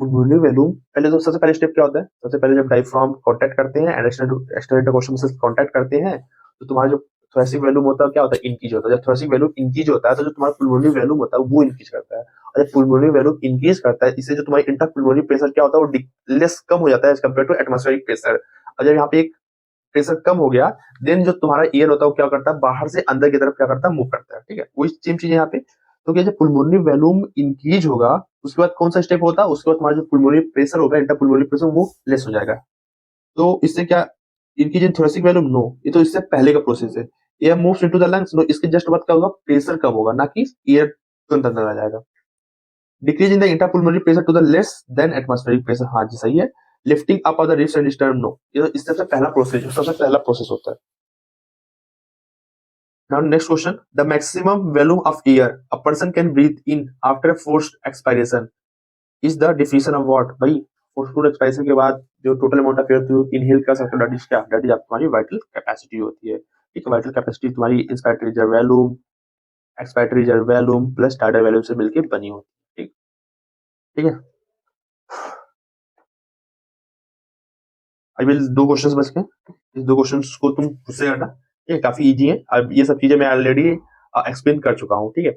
पुल्मोनरी वैल्यूम पहले तो सबसे पहले स्टेप क्या होता है? सबसे पहले जब डायफ्राम कांटेक्ट करते हैं and external intercostal muscles contact करते हैं तो तुम्हारा जो थोरेसिक वैल्यूम होता है क्या होता है? इंक्रीज होता है। जब थोरेसिक वैल्यूम इंक्रीज होता है तो जो तुम्हारा पुल्मोनरी वैल्यूम होता है वो इंक्रीज करता है, और जब पुल्मोनरी वैल्यूम इंक्रीज करता है इससे जो तुम्हारी इंटर पुल्मोनरी प्रेशर क्या होता है वो लेस कम हो जाता है as compare to atmospheric pressure. और जब यहाँ पे एक प्रेशर कम हो गया देन जो तुम्हारा एयर होता है वो क्या करता है? बाहर से अंदर की तरफ क्या करता है? मूव करता है। ठीक है, वही सेम चीज यहाँ पे। तो क्या जब पुल्मोनरी वैल्यूम इंक्रीज होगा उसके बाद कौन सा स्टेप होता है? उसके बाद तुम्हारा जो पुल्मोनरी प्रेशर होगा इंटर पुल्मोनरी प्रेशर वो लेस हो जाएगा। तो इससे क्या increase in thoracic volume? No, ये तो इससे पहले का प्रोसेस है। Air moves into the lungs? No, इसके जस्ट बाद क्या होगा? प्रेशर कम होगा, ना कि एयर तुरंत अंदर आ जाएगा। Decrease in the inter pulmonary pressure to the less than atmospheric pressure? हाँ जी सही है। Lifting up of the ribs and sternum? No, ये तो इससे पहला प्रोसेस, सबसे पहला प्रोसेस होता है। Now next question, the maximum volume of air a person can breathe in after forced expiration is the definition of what? भाई forced expiration के बाद जो total amount of air तू inhale कर सकते हो, that is क्या? That is तुम्हारी vital capacity होती है, ठीक है। vital capacity तुम्हारी inspiratory reserve volume, expiratory reserve volume plus tidal volume से मिलके बनी होती है, ठीक ठीक है। आई विल 2 क्वेश्चंस बच गए, इस 2 क्वेश्चंस को तुम खुद से करना, ये काफी इजी है। अब ये सब चीजें मैं ऑलरेडी एक्सप्लेन कर चुका हूँ, ठीक है।